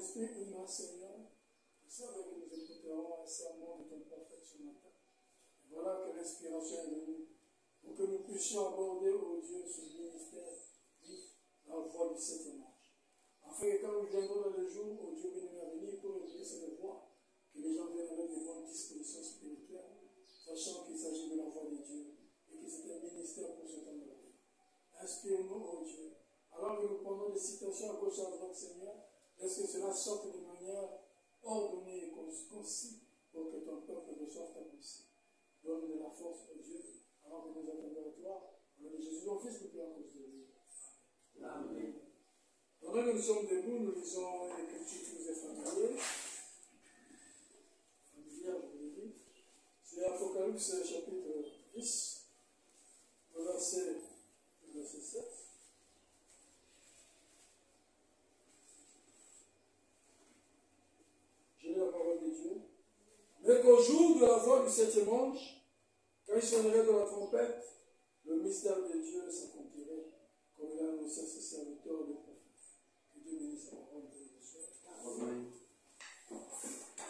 esprit humain, Seigneur, je savais que nous écouterons un sermon de ton prophète ce matin. Et voilà que l'inspiration est venue pour que nous puissions aborder, ô Dieu, ce ministère, la voie du septième ange. Afin que quand nous viendrons dans le jour, ô Dieu, béni à venir pour écouter cette voix, que les gens viennent avec des bonnes dispositions spirituelles, sachant qu'il s'agit de la voix de Dieu et que c'est un ministère pour ce temps de la vie. Inspire-nous, ô Dieu. Alors que nous prenons des citations à gauche et à droite, Seigneur, laisse que cela sorte de manière ordonnée et concise pour que ton peuple reçoive ta pensée. Donne de la force, ô Dieu, alors que nous attendons à toi. Au nom de Jésus, ton Fils, nous prions à cause de lui. Amen. Pendant que nous sommes debout, nous lisons l'écriture qui nous est familière. Familière, je vous l'ai dit. C'est Apocalypse chapitre 10, verset 7. Je lis la parole de Dieu. Mais qu'au jour de la voix du septième ange, quand il sonnerait de la trompette, le mystère de Dieu s'accomplirait, comme il a annoncé à ses serviteurs les prophètes. Que Dieu bénisse la parole de ce soir. Amen.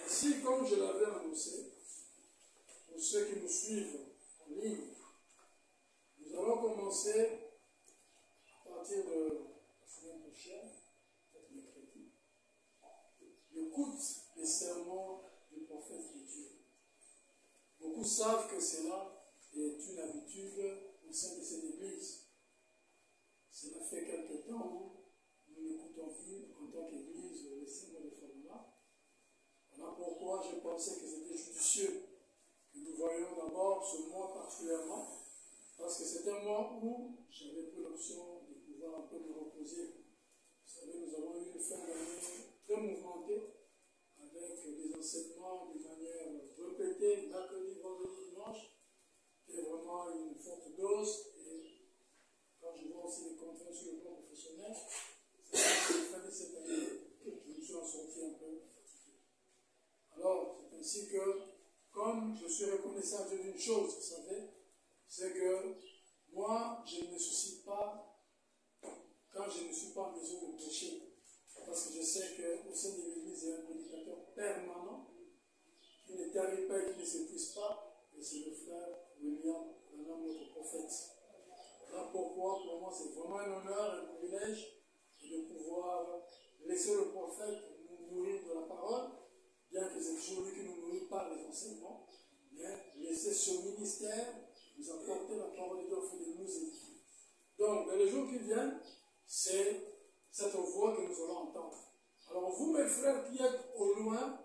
Ainsi, comme je l'avais annoncé, pour ceux qui nous suivent en ligne, nous allons commencer à partir de la semaine prochaine, peut-être mercredi, l'écoute des sermons du prophète de Dieu. Beaucoup savent que cela est une habitude au sein de cette église. Cela fait quelque temps où nous n'écoutons plus en tant qu'église les sermons de Formula. Voilà pourquoi je pensais que c'était judicieux que nous voyions d'abord ce mois particulièrement, parce que c'est un mois où j'avais pris l'option de pouvoir un peu me reposer. Vous savez, nous avons eu une fin d'année très mouvementée, avec des enseignements de manière répétée, mercredi, vendredi, dimanche. C'est vraiment une forte dose. Et quand je vois aussi les contraintes sur le plan professionnel, c'est à la fin de cette année que je me suis en sorti un peu fatigué. Alors, c'est ainsi que, comme je suis reconnaissant d'une chose, vous savez, c'est que moi, je ne me soucie pas quand je ne suis pas en mesure de prêcher. Parce que je sais qu'au sein de l'Église, il y a un prédicateur permanent qui ne tarit pas et qui ne s'épuise pas, et c'est le frère William, notre prophète. Voilà pourquoi, pour moi, c'est vraiment un honneur, un privilège de pouvoir laisser le prophète nous nourrir de la parole, bien que c'est toujours lui qui nous nourrit par les enseignements, mais laisser ce ministère nous apporter la parole de Dieu afin de nous édifier. Donc, dans les jours qui viennent, c'est cette voix que nous allons entendre. Alors vous, mes frères qui êtes au loin,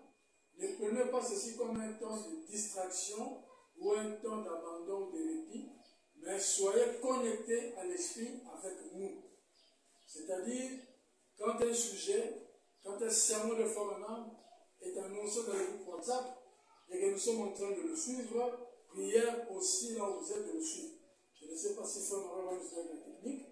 ne prenez pas ceci comme un temps de distraction ou un temps d'abandon, de répit, mais soyez connectés à l'esprit avec nous. C'est-à-dire, quand un sujet, quand un sermon de Formenam est annoncé dans le groupe WhatsApp et que nous sommes en train de le suivre, prière aussi là où vous êtes de le suivre. Je ne sais pas si ça m'aurait va nous aider la technique.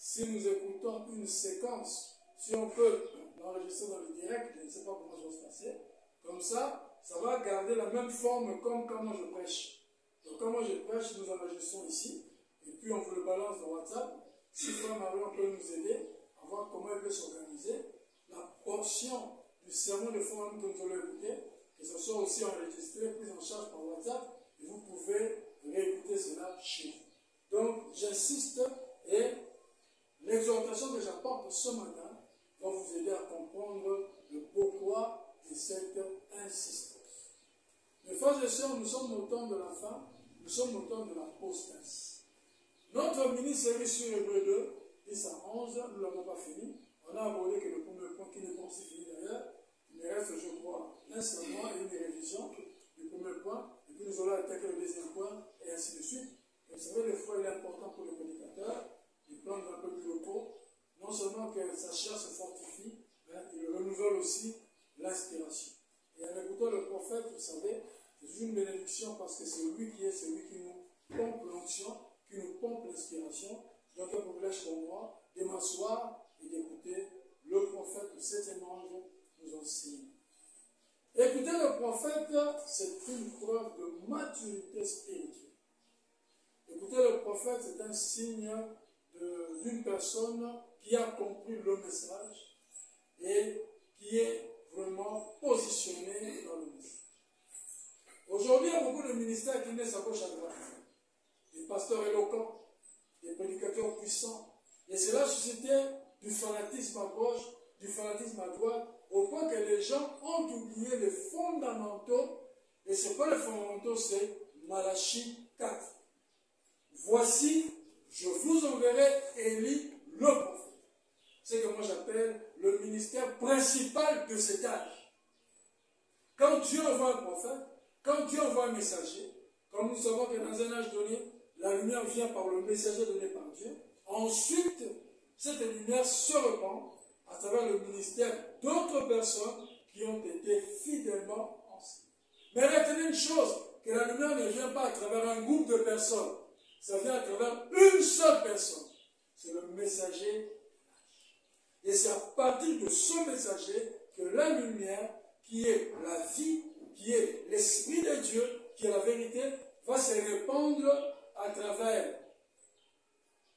Si nous écoutons une séquence, si on peut l'enregistrer dans le direct, je ne sais pas comment ça va se passer, comme ça, ça va garder la même forme comme quand moi je prêche. Donc quand moi je prêche, nous enregistrons ici, et puis on vous le balance dans WhatsApp. Si Frère Marion peut nous aider à voir comment elle peut s'organiser, la portion du sermon de Forum que nous allons écouter, que ce soit aussi enregistré, pris en charge par WhatsApp, et vous pouvez réécouter cela chez vous. Donc j'insiste, et l'exhortation que j'apporte ce matin va vous aider à comprendre le pourquoi de cette insistance. Mes frères et sœurs, nous sommes au temps de la fin, nous sommes au temps de l'apostasie. Notre mini-série sur Hébreux 2, 10 à 11, nous ne l'avons pas fini. On a abordé que le premier point, qui n'est pas aussi fini d'ailleurs. Il me reste, je crois, un serment et une révision du premier point, et puis nous allons attaquer le deuxième point, et ainsi de suite. Et vous savez, des fois, il est important pour le prédicateur de prendre un peu plus de repos, non seulement que sa chair se fortifie, mais il renouvelle aussi l'inspiration. Et en écoutant le prophète, vous savez, c'est une bénédiction parce que c'est lui qui est celui qui nous pompe l'onction, qui nous pompe l'inspiration. Donc un privilège pour moi de m'asseoir et d'écouter le prophète, le septième ange, nous enseigne. Écouter le prophète, c'est une preuve de maturité spirituelle. Écouter le prophète, c'est un signe d'une personne qui a compris le message et qui est ministères qui naissent à gauche à droite. Des pasteurs éloquents, des prédicateurs puissants. Et cela suscitait du fanatisme à gauche, du fanatisme à droite, au point que les gens ont oublié les fondamentaux. Et c'est quoi les fondamentaux? C'est Malachie 4. Voici, je vous enverrai Élie le prophète. C'est ce que moi j'appelle le ministère principal de cet âge. Quand Dieu envoie un prophète, quand Dieu envoie un messager, comme nous savons que dans un âge donné, la lumière vient par le messager donné par Dieu. Ensuite, cette lumière se répand à travers le ministère d'autres personnes qui ont été fidèlement enseignées. Mais retenez une chose, que la lumière ne vient pas à travers un groupe de personnes. Ça vient à travers une seule personne. C'est le messager. Et c'est à partir de ce messager que la lumière, qui est la vie, qui est l'Esprit de Dieu, qui est la vérité, va se répandre à travers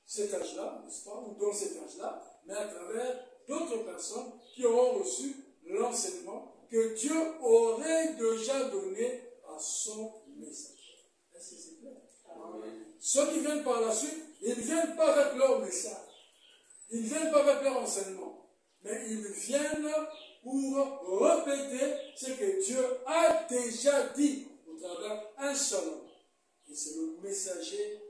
cet âge-là, n'est-ce pas, ou dans cet âge-là, mais à travers d'autres personnes qui auront reçu l'enseignement que Dieu aurait déjà donné à son messager. Est-ce que c'est clair? Amen. Ceux qui viennent par la suite, ils ne viennent pas avec leur message. Ils ne viennent pas avec leur enseignement. Mais ils viennent pour répéter ce que Dieu a déjà dit au travers un seul homme. Et c'est le messager.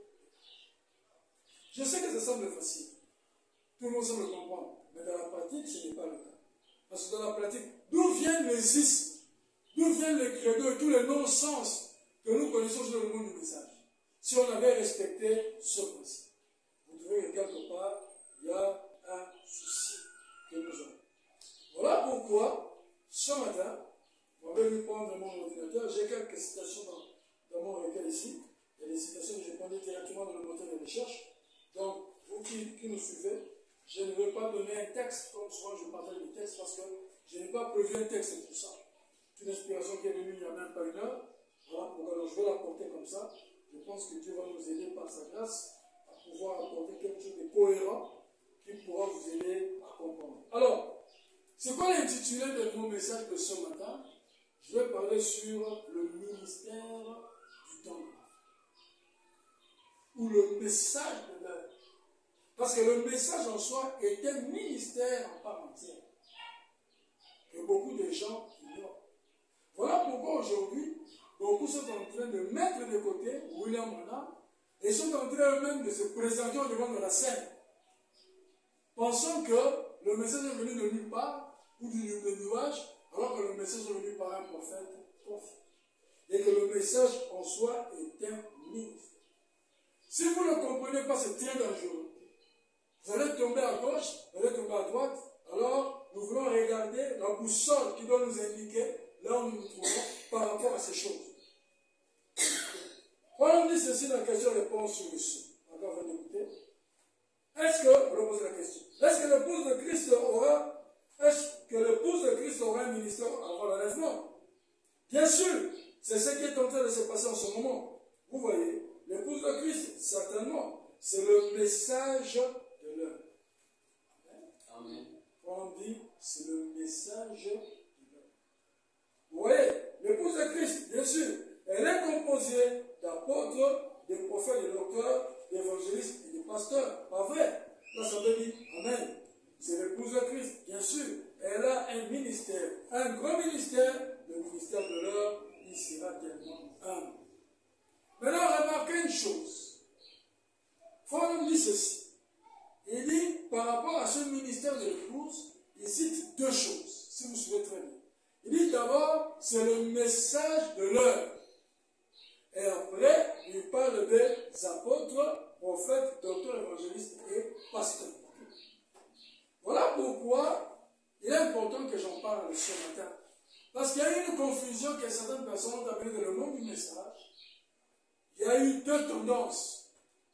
Je sais que ça semble facile. Tout le monde semble comprendre. Mais dans la pratique, ce n'est pas le cas. Parce que dans la pratique, d'où viennent les ismes, d'où viennent les credos et tous les non-sens que nous connaissons sur le monde du message? Si on avait respecté ce principe, vous trouvez que quelque part, il y a un souci que nous avons. Voilà pourquoi, ce matin, on va lui prendre mon ordinateur. J'ai quelques citations dans mon recueil ici. Il y a des citations que j'ai prenais directement dans le moteur de recherche. Donc, vous qui nous suivez, je ne vais pas donner un texte comme souvent je partage le texte parce que je n'ai pas prévu un texte pour ça. C'est une inspiration qui est venue il n'y a même pas une heure. Voilà pourquoi je vais l'apporter comme ça. Je pense que Dieu va nous aider par sa grâce à pouvoir apporter quelque chose de cohérent qui pourra vous aider à comprendre. Alors, c'est quoi l'intitulé de mon message de ce matin? Je vais parler sur le ministère du temps ou le message de l'heure. Parce que le message en soi est un ministère en part entière que beaucoup de gens ignorent. Voilà pourquoi aujourd'hui, beaucoup sont en train de mettre de côté William Branham et sont en train eux-mêmes de se présenter au devant de la scène, pensant que le message est venu de nulle part ou du nuage, alors que le message est venu par un prophète et que le message en soi est un ministère. Si vous ne comprenez pas, c'est très dangereux. Vous allez tomber à gauche, vous allez tomber à droite, alors nous voulons regarder la boussole qui doit nous indiquer là où nous nous trouvons par rapport à ces choses. On dit ceci dans la question-réponse sur le site. Encore venez écouter. Est-ce que, on va poser la question, est-ce que l'épouse de Christ aura un ministère avant l'enlèvement? Bien sûr, c'est ce qui est en train de se passer en ce moment. Vous voyez, l'épouse de Christ, certainement, c'est le message de l'heure. Amen. On dit, c'est le message de l'heure. Vous voyez, l'épouse de Christ, bien sûr, elle est composée d'apôtres, de prophètes, de docteurs, d'évangélistes et de pasteurs. Pas vrai? Là, ça veut dire, Amen. C'est l'épouse de Christ, bien sûr. Elle a un ministère, un grand ministère, le ministère de l'heure, il sera tellement humble. Maintenant, remarquez une chose. Paul dit ceci. Il dit, par rapport à ce ministère de l'épouse, il cite deux choses, si vous suivez très bien. Il dit d'abord, c'est le message de l'heure. Et après, il parle des apôtres, prophètes, docteurs, évangélistes et pasteurs. Voilà pourquoi il est important que j'en parle ce matin. Parce qu'il y a eu une confusion que certaines personnes ont appelée dans le monde du message. Il y a eu deux tendances.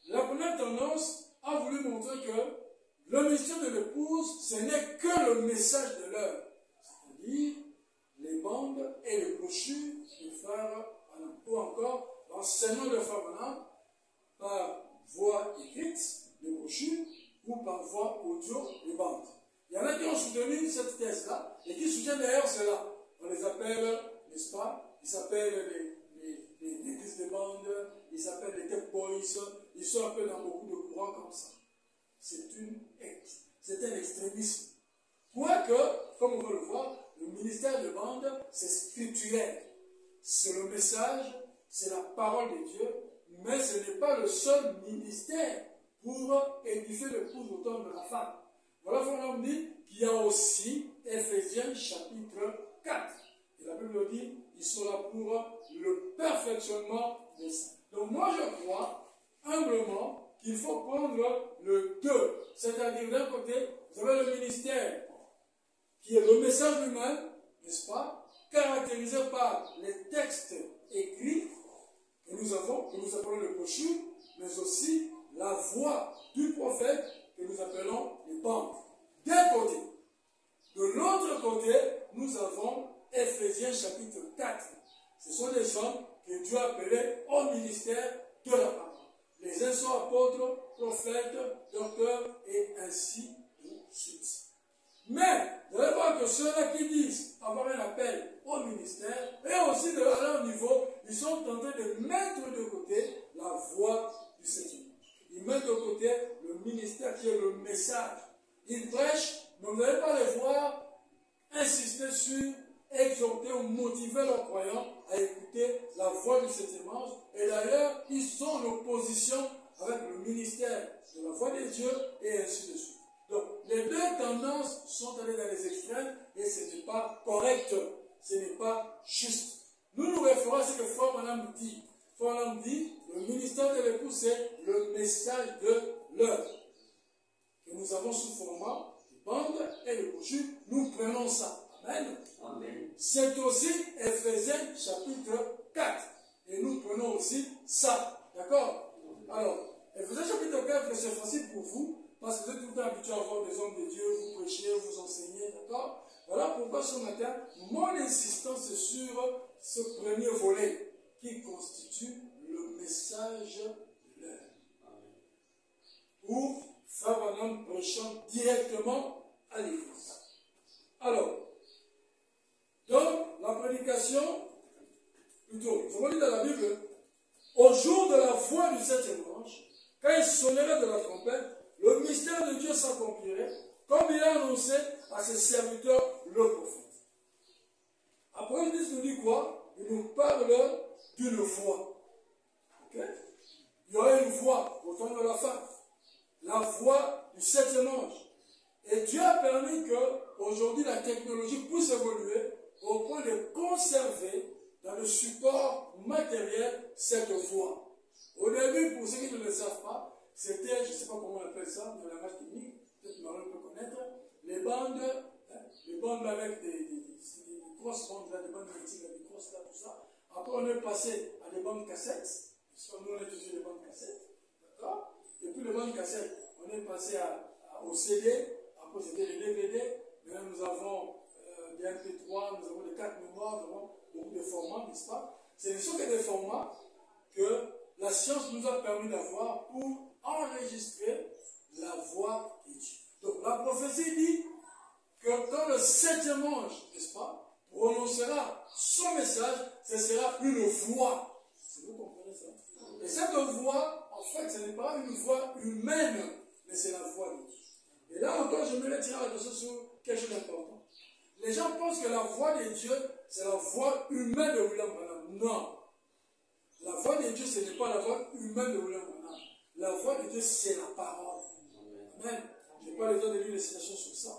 La première tendance a voulu montrer que le ministère de l'épouse, ce n'est que le message de l'heure. C'est-à-dire les bandes et les brochures du frère Branham. Ou encore l'enseignement de frère Branham par voie écrite, les brochures, ou par voie audio, les bandes. Il y en a qui ont soutenu cette thèse-là et qui soutiennent d'ailleurs cela. On les appelle, n'est-ce pas, ils s'appellent les églises de terroristes, ils sont un peu dans beaucoup de courants comme ça. C'est un extrémisme. Quoique, comme on va le voir, le ministère de bande, c'est spirituel. C'est le message, c'est la parole de Dieu, mais ce n'est pas le seul ministère pour édifier le pouce autour de la femme. Voilà pourquoi on dit qu'il y a aussi Ephésiens chapitre 4. Et la Bible dit, ils sont là pour le perfectionnement des saints. Donc moi je crois humblement qu'il faut prendre le deux. C'est-à-dire d'un côté, vous avez le ministère qui est le message humain, n'est-ce pas, caractérisé par les textes écrits que nous avons, que nous appelons le Koshut, mais aussi la voix du prophète que nous appelons les bandes. D'un côté. De l'autre côté, nous avons Ephésiens chapitre 4. Ce sont des hommes que Dieu a appelés au ministère de la parole. Les uns sont apôtres, prophètes, docteurs et ainsi de suite. Mais, vous allez voir que ceux-là qui disent avoir un appel au ministère, et aussi de leur niveau, ils sont en train de mettre de côté la voix du Seigneur. Ils mettent de côté le ministère qui est le message. Ils prêchent, mais vous n'allez pas les voir insister sur, exhorter ou motiver leurs croyants à écouter la voix du Saint-Dimanche. Et d'ailleurs, ils sont en opposition avec le ministère de la voix de Dieu et ainsi de suite. Donc, les deux tendances sont allées dans les extrêmes et ce n'est pas correct, ce n'est pas juste. Nous nous référons à ce que Frère Branham dit. Frère Branham dit, le ministère de l'époux, c'est le message de l'heure. Que nous avons sous format de bande et de couchure, nous prenons ça. Amen. Amen. C'est aussi Ephésiens chapitre 4. Et nous prenons aussi ça. D'accord? Alors, Ephésiens chapitre 4, c'est facile pour vous. Parce que vous êtes tout le temps habitué à voir des hommes de Dieu, vous prêchez, vous enseignez, d'accord? Voilà pourquoi ce matin, mon insistance est sur ce premier volet qui constitue le message de l'heure. Ou Frère Branham prêchant directement à l'église. Alors, donc, la prédication, plutôt, nous avons dit dans la Bible, au jour de la voix du septième ange, quand il sonnerait de la trompette, le mystère de Dieu s'accomplirait, comme il a annoncé à ses serviteurs, le prophète. Après, il nous dit quoi? Il nous parle d'une voix. Okay? Il y aurait une voix au temps de la fin. La voix du septième ange. Et Dieu a permis qu'aujourd'hui la technologie puisse évoluer au point de conserver dans le support matériel cette voix. Au début, pour ceux qui ne le savent pas, c'était, je ne sais pas comment on appelle ça, de la langage technique, peut-être Marie peut connaître, les bandes avec des grosses bandes, là, des bandes magnétiques, des grosses là, tout ça. Après, on est passé à des bandes cassettes, parce que nous, on a utilisé des bandes cassettes, d'accord? Et puis, les bandes cassettes, on est passé au CD, après, c'était les DVD, maintenant, nous avons des MP3, nous avons des cartes mémoire, nous avons beaucoup de formats, n'est-ce pas? Ce ne sont que des formats que la science nous a permis d'avoir pour enregistrer la voix de Dieu. Donc la prophétie dit que quand le septième ange, n'est-ce pas, prononcera son message, ce sera une voix. Si vous comprenez ça. Et cette voix, en fait, ce n'est pas une voix humaine, mais c'est la voix de Dieu. Et là encore, je me tirer l'attention sur quelque chose d'important. Les gens pensent que la voix de Dieu, c'est la voix humaine de William Branham. Non. La voix de Dieu, ce n'est pas la voix humaine de William Branham. La voix de Dieu, c'est la parole. Amen. Je n'ai pas le temps de lire les citations sur ça.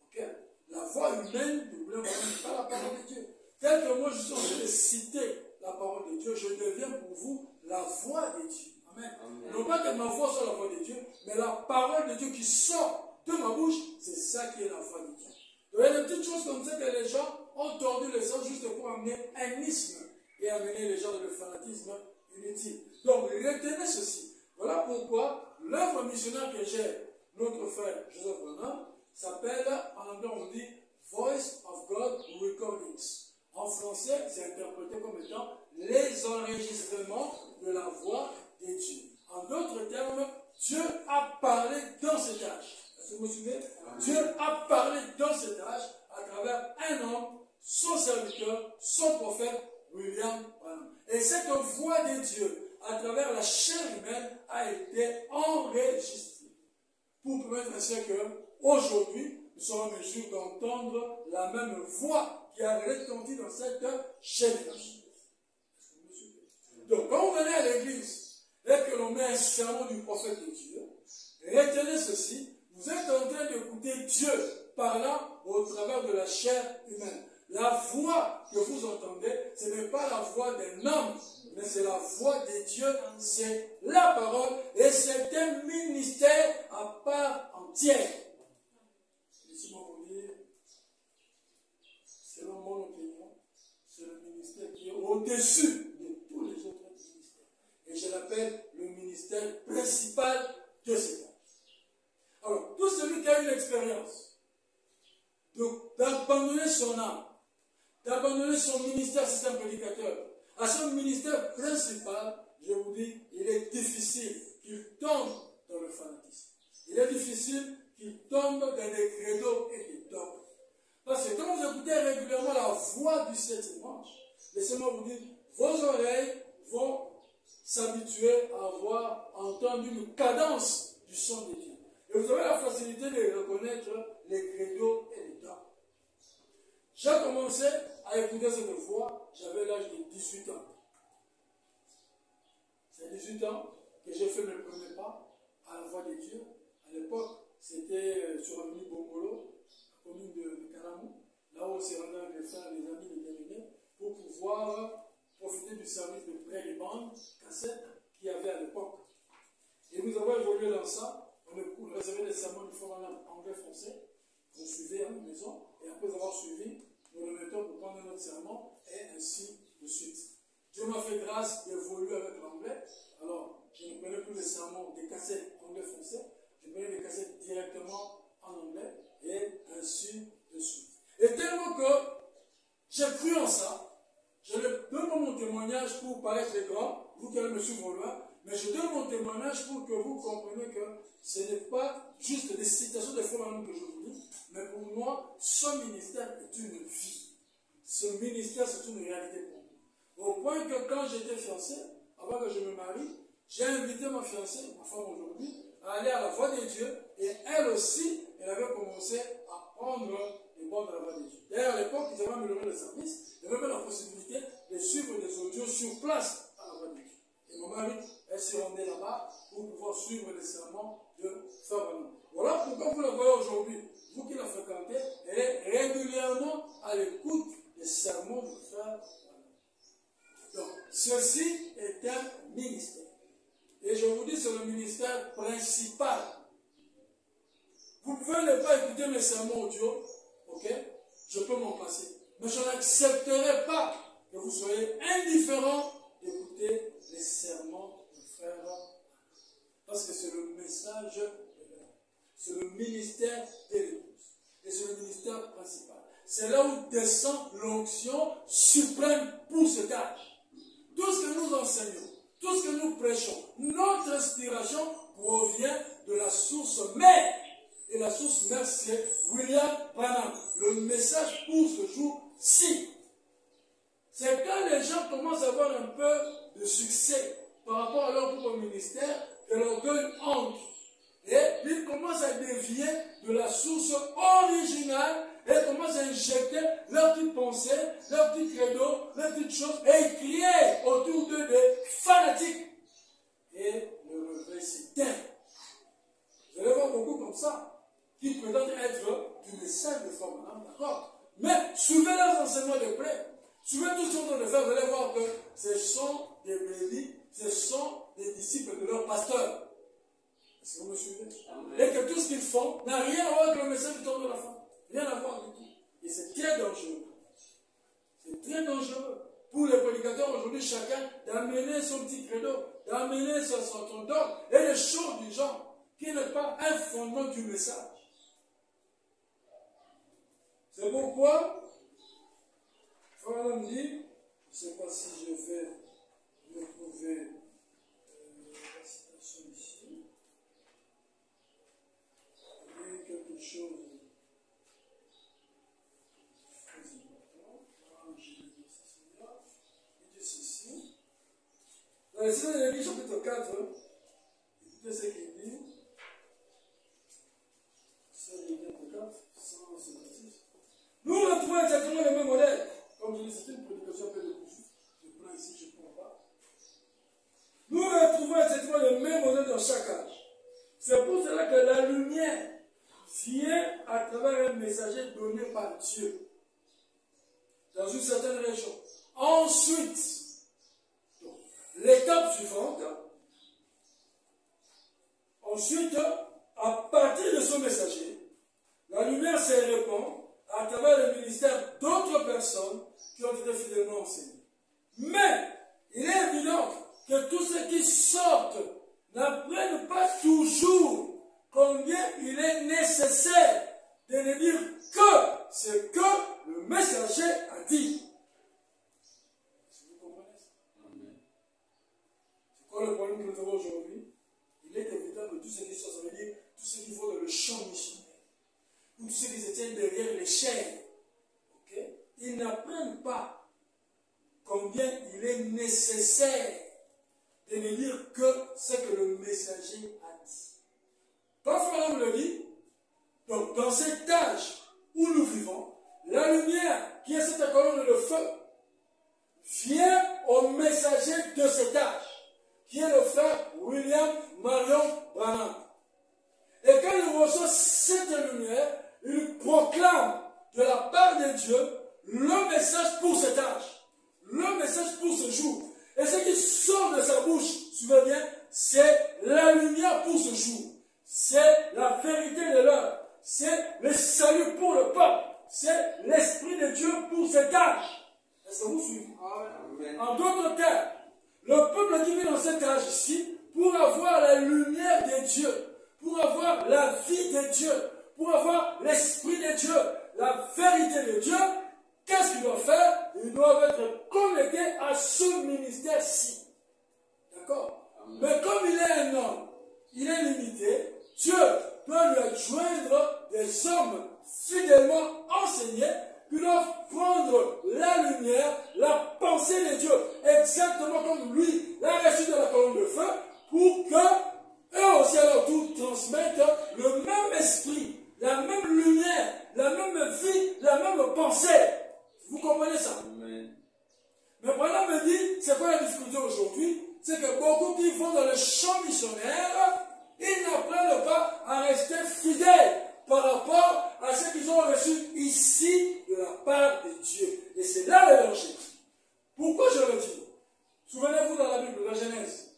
Okay? La voix humaine de William Branham n'est pas la parole de Dieu. Tel que moi, je suis en train de citer la parole de Dieu, je deviens pour vous la voix de Dieu. Amen. Amen. Non pas que ma voix soit la voix de Dieu, mais la parole de Dieu qui sort de ma bouche, c'est ça qui est la voix de Dieu. Donc, il y a des petites choses comme ça que les gens ont tordu les sens juste pour amener un isme et amener les gens dans le fanatisme inutile. Donc, retenez ceci. Voilà pourquoi l'œuvre missionnaire que j'ai, notre frère Joseph Branham, s'appelle, en anglais on dit Voice of God Recordings. En français, c'est interprété comme étant les enregistrements de la voix de Dieu. En d'autres termes, Dieu a parlé dans cet âge. Est-ce que vous vous souvenez? Dieu a parlé dans cet âge à travers un homme, son serviteur, son prophète, William Branham. Et cette voix de Dieu à travers la chair humaine, a été enregistré. Pour permettre à ce qu'aujourd'hui, nous sommes en mesure d'entendre la même voix qui a retenti dans cette génération. Donc, quand vous venez à l'église et que l'on met un sermon du prophète de Dieu, retenez ceci, vous êtes en train d'écouter Dieu parlant au travers de la chair humaine. La voix que vous entendez, ce n'est pas la voix d'un homme, mais c'est la voix de Dieu, c'est la parole, et c'est un ministère à part entière. Laissez-moi vous dire, selon mon opinion, c'est le ministère qui est au-dessus de tous les autres ministères. Et je l'appelle le ministère principal de cet âge. Alors, tout celui qui a eu l'expérience d'abandonner son âme, d'abandonner son ministère, c'est un prédicateur, à son ministère principal, je vous dis, il est difficile qu'il tombe dans le fanatisme. Il est difficile qu'il tombe dans des credos et des dogmes. Parce que quand vous écoutez régulièrement la voix du septième dimanche, laissez-moi vous dire, vos oreilles vont s'habituer à avoir entendu une cadence du son de Dieu. Et vous avez la facilité de reconnaître les credos et les dogmes. J'ai commencé à écouter cette voix, j'avais l'âge de 18 ans. C'est 18 ans que j'ai fait mes premiers pas à la voix de Dieu. À l'époque, c'était sur l'avenue Bongolo, la commune de Kalamou, là où on s'est rendu avec les frères et les amis de Déméné, pour pouvoir profiter du service de prêt des bandes, cassettes qu'il y avait à l'époque. Et nous avons évolué dans ça. On recevait des sermons du format anglais-français, qu'on suivait à la maison, et après avoir suivi, nous le mettons pour prendre notre sermon, et ainsi de suite. Dieu m'a fait grâce d'évoluer avec l'anglais. Alors, je ne prenais plus les sermons des cassettes anglais-français, je prenais les cassettes directement en anglais, et ainsi de suite. Et tellement que j'ai cru en ça, je ne donne pas mon témoignage pour paraître grand, vous qui allez me suivre au loin, mais je donne mon témoignage pour que vous compreniez que ce n'est pas juste des citations de Frères que je vous dis, mais pour moi, ce ministère est une vie. Ce ministère, c'est une réalité pour moi. Au point que quand j'étais fiancé, avant que je me marie, j'ai invité ma fiancée, ma femme aujourd'hui, à aller à la voix de Dieu, et elle aussi, elle avait commencé à prendre les bords de la voix de Dieu. D'ailleurs, à l'époque, ils avaient amélioré le service, il y avait même la possibilité de suivre des audios sur place à la voix de Dieu. Et mon mari, elle s'est rendue là-bas pour pouvoir suivre les sermons de Frère Branham. Voilà pourquoi vous le voyez aujourd'hui, vous qui la fréquentez, elle est régulièrement à l'écoute des sermons de Frère Branham. Donc, ceci est un ministère. Et je vous dis, c'est le ministère principal. Vous pouvez ne pas écouter mes sermons audio, ok? Je peux m'en passer. Mais je n'accepterai pas que vous soyez indifférents d'écouter les sermons de Frère Branham. Parce que c'est le message de l'heure. C'est le ministère de l'Église. Et c'est le ministère principal. C'est là où descend l'onction suprême pour cet âge. Tout ce que nous enseignons, tout ce que nous prêchons, notre inspiration provient de la source mère. Et la source mère, c'est William Branham. Le message pour ce jour-ci. C'est quand les gens commencent à avoir un peu de succès par rapport à leur propre ministère que l'orgueil entre. Et ils commencent à dévier de la source originale et commencent à injecter leurs petites pensées, leurs petits credos, leurs petites choses et crier autour d'eux des fanatiques. Et le réveil s'éteint. Vous allez voir beaucoup comme ça, qui prétendent être du message de Frère Branham, d'accord? Mais suivez leurs enseignements de près. Suivez tout ce qu'ils sont en train de faire, vous allez voir que ce sont des brebis, ce sont des disciples de leur pasteur. Est-ce que vous me suivez? Et que tout ce qu'ils font n'a rien à voir avec le message du temps de la fin. Rien à voir du tout. Et c'est très dangereux. C'est très dangereux pour les prédicateurs aujourd'hui, chacun, d'amener son petit credo, d'amener son dogme et les choses du genre, qui n'est pas un fondement du message. C'est pourquoi, Frère me dit, je ne sais pas si je vais retrouver la citation ici. Il y a quelque chose de très important. Il dit ceci. Dans les Signes de l'Église, chapitre 4, écoutez ce qu'il dit. Nous retrouvons exactement le même modèle. Comme je dis, c'est une prédication un peu de couche. Je prends ici, je ne prends pas. Nous retrouvons exactement le même modèle dans chaque âge. C'est pour cela que la lumière vient à travers un messager donné par Dieu dans une certaine région. Ensuite, l'étape suivante, ensuite, à partir de ce messager, la lumière se répand à travers le ministère d'autres personnes qui ont été fidèlement enseignées. Mais, il est évident que tous ceux qui sortent n'apprennent pas toujours combien il est nécessaire de ne dire que ce que le messager a dit. Est-ce que vous comprenez ça? Amen. C'est quoi le problème que nous avons aujourd'hui? Il est évident que tous ceux qui sortent, ça veut dire tous ceux qui vont dans le champ missionnaire, ou tous ceux qui se tiennent derrière les chaînes, okay? Ils n'apprennent pas combien il est nécessaire de ne dire que ce que le messager a dit. Parfois, on le dit, donc dans cet âge où nous vivons, la lumière qui est cette colonne de feu vient au messager de cet âge, qui est le frère William Marion Branham. Et quand il reçoit cette lumière, il proclame de la part de Dieu le message pour cet âge, le message pour ce jour. Et ce qui sort de sa bouche, suivez bien, c'est la lumière pour ce jour. C'est la vérité de l'heure. C'est le salut pour le peuple. C'est l'Esprit de Dieu pour cet âge. Est-ce que vous suivez? Amen. En d'autres termes, le peuple qui vit dans cet âge ici, pour avoir la lumière de Dieu, pour avoir la vie de Dieu, pour avoir l'Esprit de Dieu, la vérité de Dieu, qu'est-ce qu'il doit faire? Ils doivent être connectés à ce ministère-ci. D'accord? Mais comme il est un homme, il est limité, Dieu doit lui adjoindre des hommes fidèlement enseignés qui doivent prendre la lumière, la pensée de Dieu, exactement comme lui l'a reçu de la colonne de feu, pour que eux aussi à leur tour transmettent le même esprit, la même lumière, la même vie, la même pensée. Vous comprenez ça? Amen. Mais voilà me dit, c'est quoi la difficulté aujourd'hui? C'est que beaucoup qui vont dans le champ missionnaire, ils n'apprennent pas à rester fidèles par rapport à ce qu'ils ont reçu ici de la part de Dieu. Et c'est là le danger. Pourquoi je le dis? Souvenez-vous dans la Bible, la Genèse.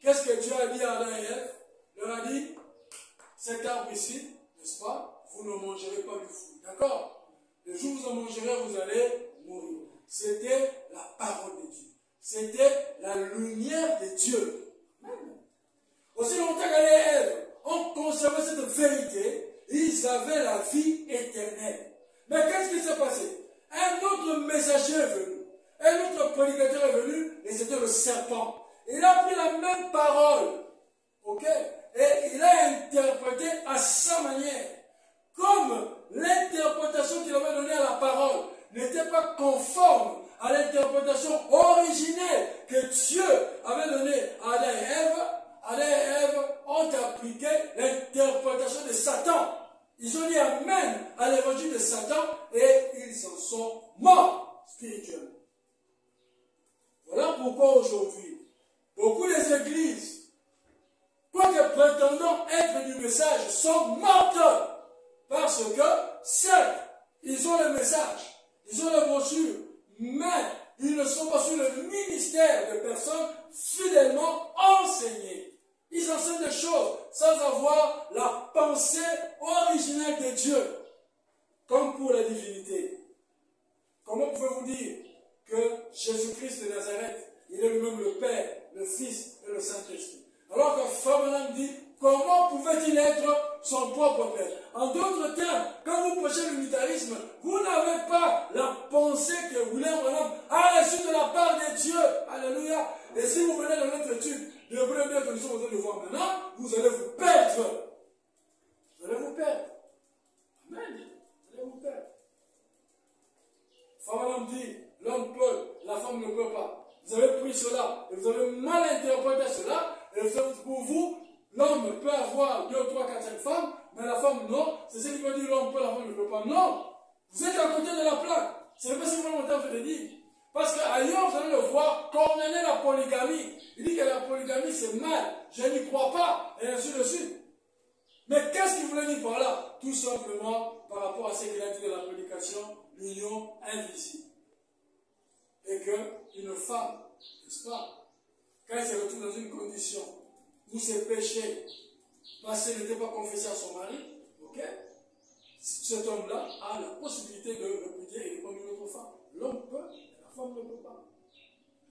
Qu'est-ce que Dieu a dit à Adam et Ève? Il leur a dit, cet arbre ici, n'est-ce pas? Vous ne mangerez pas du fruit. D'accord? Le jour où vous en mangerez, vous allez mourir. C'était la parole de Dieu. C'était la lumière de Dieu. Aussi longtemps qu'Adam et Ève ont conservé cette vérité, ils avaient la vie éternelle. Mais qu'est-ce qui s'est passé? Un autre messager est venu. Un autre prédicateur est venu, et c'était le serpent. Il a pris la même parole. Ok? Et il a interprété à sa manière. Comme l'interprétation qu'il avait donnée à la parole n'était pas conforme à l'interprétation originelle que Dieu avait donnée à Adam et Ève ont appliqué l'interprétation de Satan. Ils ont dit Amen à l'évangile de Satan et ils en sont morts spirituellement. Voilà pourquoi aujourd'hui, beaucoup des églises, quoique prétendant être du message, sont mortes. Parce que, certes, ils ont le message, ils ont la brochure, mais ils ne sont pas sur le ministère de personnes fidèlement enseignées. Ils enseignent des choses sans avoir la pensée originelle de Dieu, comme pour la divinité. Comment pouvez-vous dire que Jésus-Christ de Nazareth, il est lui-même le Père, le Fils et le Saint-Esprit? Alors que Fabian dit, comment pouvait-il être son propre Père? En d'autres termes, quand vous prêchez l'unitarisme, vous n'avez pas la pensée que William Branham a reçue de la part de Dieu. Alléluia. Et si vous venez dans notre étude de Hébreux 2 que nous sommes en train de voir maintenant, vous allez vous perdre. Vous allez vous perdre. Amen. Vous allez vous perdre. Fabian dit, l'homme peut, la femme ne peut pas. vous avez pris cela, et vous avez mal interprété cela, et pour vous, l'homme peut avoir 2, 3, 4, 5 femmes, mais la femme non. C'est ce qui veut dire l'homme peut, la femme ne peut pas. Non! Vous êtes à côté de la plaque. Ce n'est pas ce que vous m'entendez en train de dire. Parce qu'ailleurs, vous allez le voir condamner la polygamie. Il dit que la polygamie c'est mal. Je n'y crois pas. Et ainsi de suite. Mais qu'est-ce qu'il voulait dire par là? Tout simplement par rapport à ce qu'il a dit de la prédication, l'union invisible. Et qu'une femme, n'est-ce pas, quand elle se retrouve dans une condition où ses péchés, parce qu'elle n'était pas confessée à son mari, ok, cet homme-là a la possibilité de repudier et de prendre une autre femme. L'homme peut, mais la femme ne peut pas.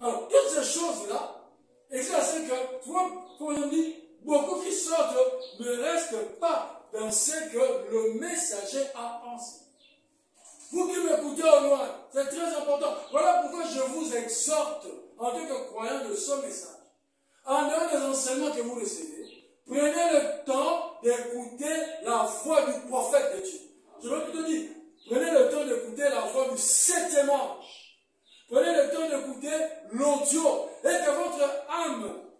Alors, toutes ces choses-là, exercent que, tu vois, comme on dit, beaucoup qui sortent ne restent pas dans ce que le messager a enseigné. Vous qui m'écoutez au loin, c'est très important. Voilà pourquoi je vous exhorte, en tant que croyant de ce message, en dehors des enseignements que vous recevez, prenez le temps d'écouter la voix du prophète de Dieu. Je veux plutôt dire, prenez le temps d'écouter la voix du 7e ange. Prenez le temps d'écouter l'audio et que votre âme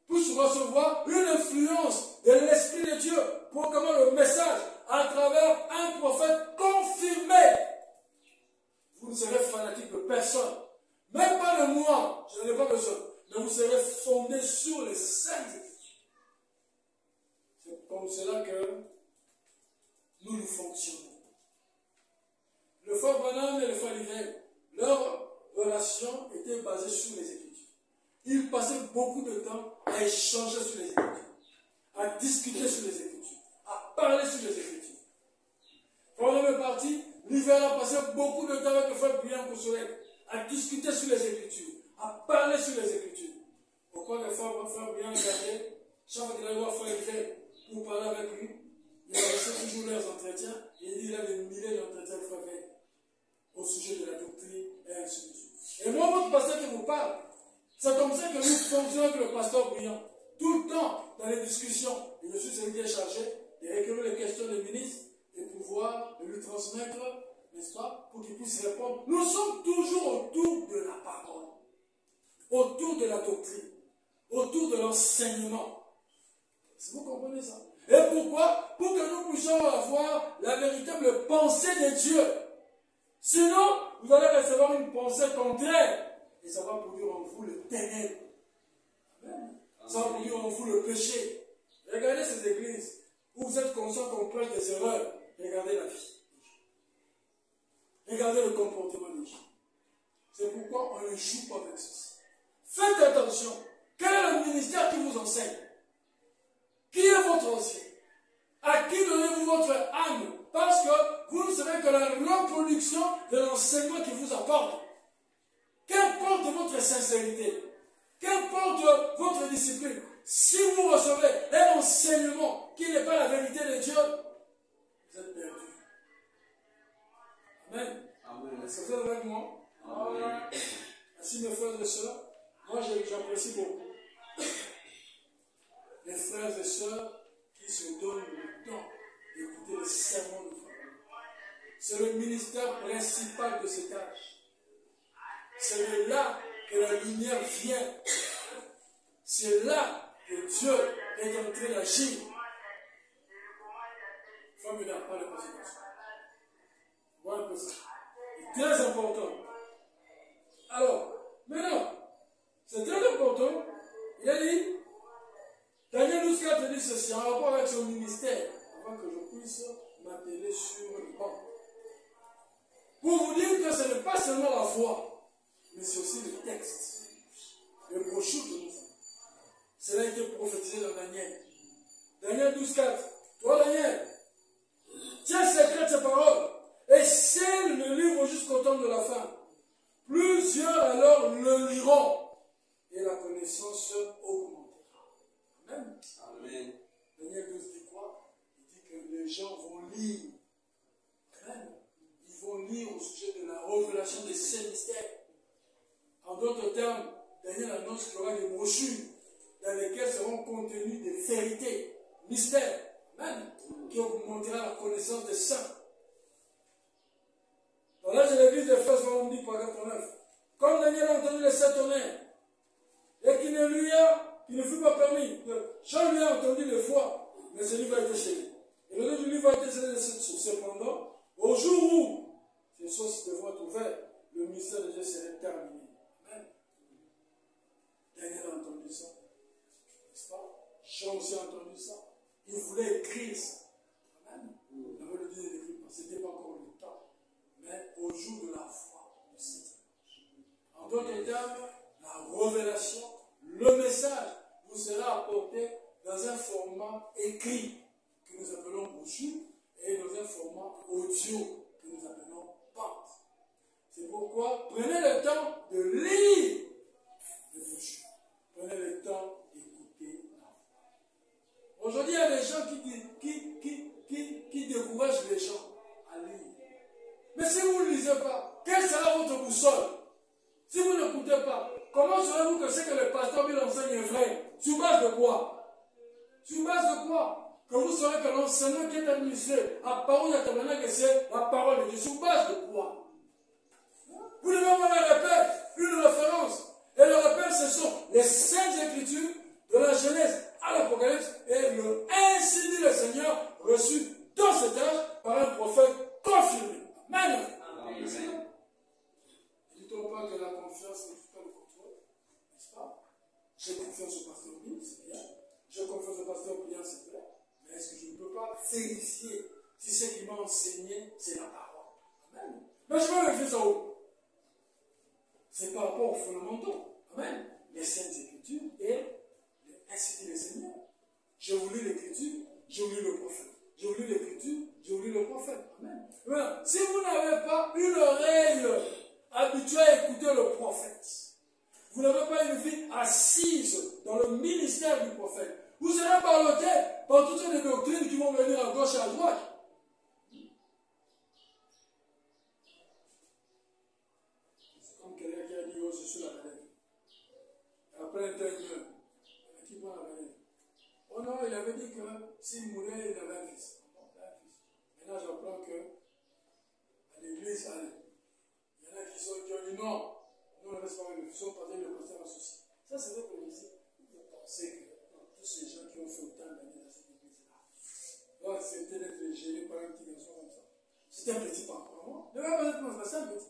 puisse recevoir une influence de l'Esprit de Dieu pour comment le message à travers un prophète confirmé. Vous ne serez fanatique de personne, même pas de moi, je n'en ai pas besoin, mais vous serez fondé sur les saintes Écritures. C'est comme cela que nous fonctionnons. Le frère Branham et le frère Livre, leur relation était basée sur les Écritures. Ils passaient beaucoup de temps à échanger sur les Écritures, à discuter sur les Écritures, à parler sur les Écritures. Quand on est parti, l'hiver a passé beaucoup de temps avec le frère Brian Koussourek, à discuter sur les Écritures, à parler sur les Écritures. Pourquoi le frère Brian regardait, chaque fois qu'il allait voir frère Livre pour parler avec lui, il a reçu toujours leurs entretiens, et il a des milliers d'entretiens de frère Brian au sujet de la doctrine, et ainsi de suite. Et moi, votre pasteur qui vous parle, c'est comme ça que nous fonctionnons avec le pasteur Brian. Tout le temps, dans les discussions, et je suis celui qui est chargé de recueillir les questions des ministres, et pouvoir lui transmettre, n'est-ce pas, pour qu'il puisse répondre. Nous sommes toujours autour de la parole, autour de la doctrine, autour de l'enseignement. Si vous comprenez ça. Et pourquoi? Pour que nous puissions avoir la véritable pensée de Dieu. Sinon, vous allez recevoir une pensée contraire. Et ça va produire en vous le ténèbre. Ça va produire en vous le péché. Regardez ces églises où vous êtes conscient qu'on prêche des erreurs. Regardez la vie. Regardez le comportement des gens. C'est pourquoi on ne joue pas avec ceci. Faites attention. Quel est le ministère qui vous enseigne? Qui est votre ancien? À qui donnez-vous votre âme? Parce que vous ne savez que la reproduction de l'enseignement qu'il vous apporte. Qu'importe votre sincérité, qu'importe votre discipline, si vous recevez un enseignement qui n'est pas la vérité de Dieu, vous êtes perdu. Amen. Amen. Est-ce que vous êtes avec moi? Amen. Ainsi, mes frères et sœurs, moi j'apprécie beaucoup les frères et sœurs qui se donnent le temps d'écouter le sermon de Dieu. C'est le ministère principal de cet âge. C'est de là que la lumière vient. C'est là que Dieu est en train d'agir. Femme n'a pas le président. Voilà un peu ça. C'est très important. Alors, maintenant, c'est très important. Il a dit, Daniel 12,4 dit ceci en rapport avec son ministère, avant que je puisse m'atteler sur le banc. Pour vous dire que ce n'est pas seulement la voix, mais c'est aussi le texte, le brochure que nous avons. Cela a été prophétisé dans Daniel. Daniel 12,4. Toi, Daniel, tiens secrète ces paroles et scelle le livre jusqu'au temps de la fin. Plusieurs alors le liront et la connaissance augmentera. Amen. Amen. Daniel 12 dit quoi? Il dit que les gens vont lire. Amen. Ils vont lire au sujet de la révélation des saints mystères. En d'autres termes, Daniel annonce qu'il y aura des brochures dans lesquelles seront contenues des vérités, mystères, même, qui augmentera la connaissance des saints. Dans l'âge de l'église d'Éphèse, on dit, paragraphe 9, comme Daniel a entendu les 7 tonnerres, aussi devront être ouverts, le mystère de Dieu serait terminé. Amen. Daniel a entendu ça. N'est-ce pas? Jean aussi a entendu ça. Il voulait écrire ça. Amen. Il avait le Dieu d'écrire, ce n'était pas encore le temps. Mais au jour de la foi, du septième ange. En d'autres termes, la révélation, le message vous sera apporté dans un format écrit que nous appelons brochure et dans un format audio que nous appelons pente. C'est pourquoi prenez le temps de lire les brochures. Prenez le temps d'écouter la voix. Aujourd'hui, il y a des gens qui découragent les gens à lire. Mais si vous ne lisez pas, quelle sera votre boussole? Si vous n'écoutez pas, comment saurez-vous que ce que le pasteur lui enseigne est vrai? Sur base de quoi? Sur base de quoi? Que vous saurez que l'enseignement qui est administré à parole de tabernacle, que c'est la parole de Dieu. Sur base de quoi? Vous devez avoir un repère, une référence. Et le repère, ce sont les saintes écritures de la Genèse à l'Apocalypse et le ainsi dit le Seigneur reçu dans cet âge par un prophète confirmé. Amen. Amen. Dites-on pas que la confiance ne fait pas le contrôle, n'est-ce pas? J'ai confiance au pasteur Bill, c'est bien. J'ai confiance au pasteur Brian, c'est bien. Mais est-ce que je ne peux pas vérifier si ce qu'il m'a enseigné, c'est la parole? Amen. Mais je vais vérifier ça où? C'est par rapport aux fondamentaux. Amen. Les saintes écritures et ainsi dit le Seigneur. Je vous lis l'écriture, je vous lis le prophète. Je vous lis l'écriture, je vous lis le prophète. Amen. Mais si vous n'avez pas une oreille habituée à écouter le prophète, vous n'avez pas une vie assise dans le ministère du prophète, vous serez ballotté par toutes les doctrines qui vont venir à gauche et à droite. C'est comme quelqu'un qui a dit, oh, je suis la relève. Après un tel meurt, qui prend la relève? Oh non, il avait dit que s'il mourait, il avait un fils. Maintenant, j'apprends que à l'église, il y en a qui ont dit non, nous ne reste pas avec le fils, on parlait de pasteur associé. Ça, c'est vrai que ici, vous pensez que tous ces gens qui ont fait autant d'années dans cette église-là doivent accepter d'être gérés par un petit garçon comme ça. C'est un petit pas pour moi. Ne va pas être comme ça, c'est un petit.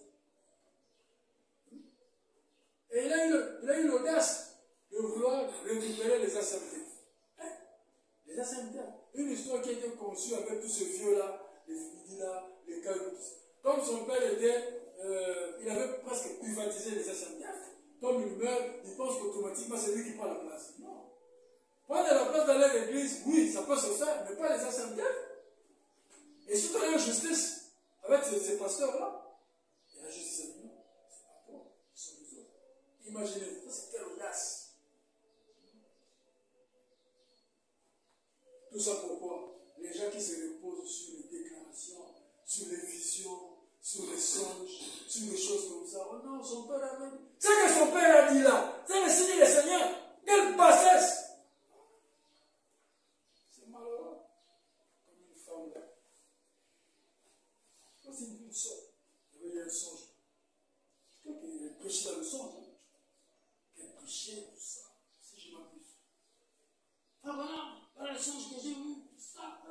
Et il a eu l'audace de vouloir récupérer les assemblées. Les assemblées. Une histoire qui a été conçue avec tous ces vieux-là, les Fidis-là, les Cailloux. Comme son père il avait presque privatisé les assemblées. Comme il meurt, il pense qu'automatiquement c'est lui qui prend la place. Non. Prendre la place dans l'église, oui, ça peut se faire, mais pas les assemblées. Et surtout l'injustice avec ces pasteurs-là. Et la justice, c'est non. C'est pas toi, ce sont les autres. Imaginez-vous, c'est quelle audace. Tout ça pourquoi? Les gens qui se reposent sur les déclarations, sur les visions, sur les songes, sur des choses comme ça. Oh non, son père a dit. C'est que son père a dit là. C'est le Seigneur, le Seigneur. Quelle bassesse! C'est malheureux. Comme une femme là. Quand c'est une soeur, il y avait un songe. Je crois qu'elle prêchait dans le songe. Qu'elle prêchait tout ça. Si je m'abuse. Ah voilà, voilà le songe que j'ai vu. Ça.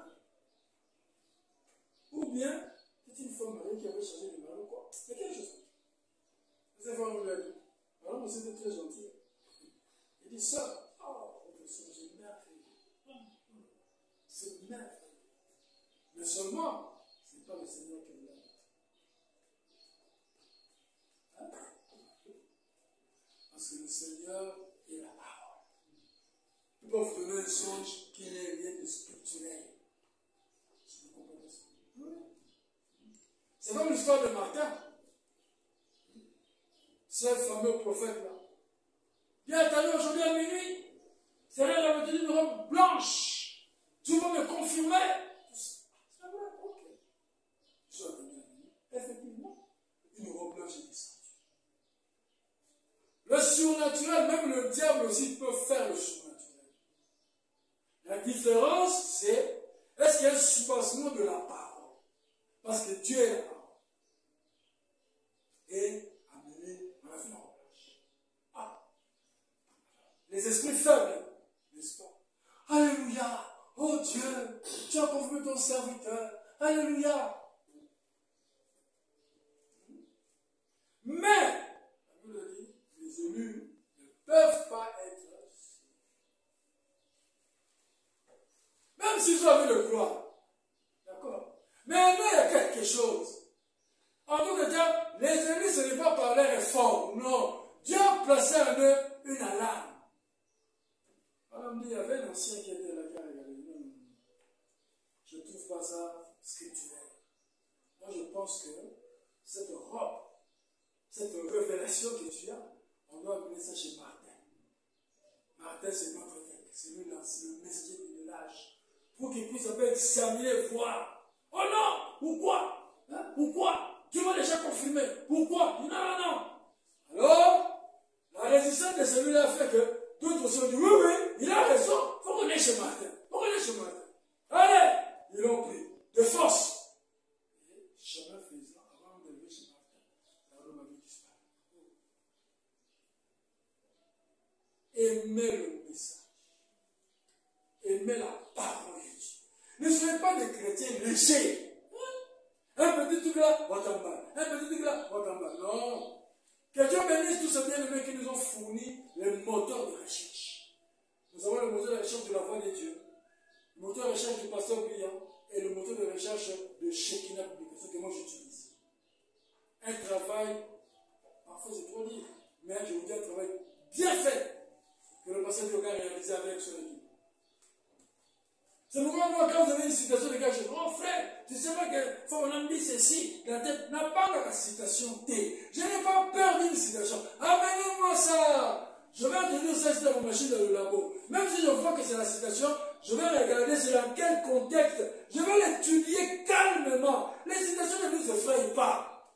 Ou bien, c'est une femme mariée qui avait changé de mari ou quoi. C'est quelque chose. Cette femme lui a dit, alors mais c'était très gentil. Il dit, ça, oh, c'est merveilleux. C'est merveilleux. Mais seulement, ce n'est pas le Seigneur qui l'a dit. Hein? Parce que le Seigneur est la parole. Il peut vous donner un songe qui n'est rien de scripturel. Vous comprenez ça? Oui. C'est comme l'histoire de Martin. C'est le fameux prophète-là. Bien attendu aujourd'hui à minuit, c'est la revêtue d'une robe blanche. Tu vas me confirmer? C'est vrai, ok. Je suis venu à minuit. Effectivement, une robe blanche est descendue. Le surnaturel, même le diable aussi peut faire le surnaturel. La différence, c'est est-ce qu'il y a un soubassement de la parole? Parce que Dieu est la parole. Et amené à la fin. Ah. Les esprits faibles, n'est-ce pas? Alléluia! Oh Dieu, tu as confirmé ton serviteur. Alléluia! question que tu as, on doit amener ça chez Martin. Martin, c'est notre évêque, c'est lui, le messager du village. Pour qu'il puisse un peu examiner, voir. Oh non! Pourquoi? Hein? Pourquoi? Tu vas déjà confirmer. Pourquoi? Non, non, non. Alors, la résistance de celui-là fait que d'autres se disent, oui, oui, il a raison. Il faut qu'on aille chez Martin. Il faut qu'on aille chez Martin. Allez! Ils l'ont pris. De force. Et chemin faisant, avant d'arriver chez Martin, l'homme avait disparu. Aimez le message. Aimez la parole de Dieu. Ne soyez pas des chrétiens légers. Un petit truc là, on t'emballe. Un petit truc là, on t'emballe. Non. Que Dieu bénisse tous ces bien-aimés qui nous ont fourni les moteurs de recherche. Nous avons le moteur de recherche de la voix de Dieu, le moteur de recherche du pasteur brillant et le moteur de recherche de Shekinah Publication que moi j'utilise. Un travail, parfois c'est trop dire, mais je vous dis un travail bien fait que le pasteur Bioga a réalisé avec son équipe. C'est pourquoi moi, quand vous avez une citation, les gars, je dis, oh frère, tu sais pas que Fabonam dit ceci, la tête n'a pas la citation T. Je n'ai pas peur d'une citation. Amenez-moi ça. Je vais tenir ça sur ma machine dans le labo. Même si je vois que c'est la citation, je vais regarder c'est dans quel contexte. Je vais l'étudier calmement. Les citations ne nous effrayent pas.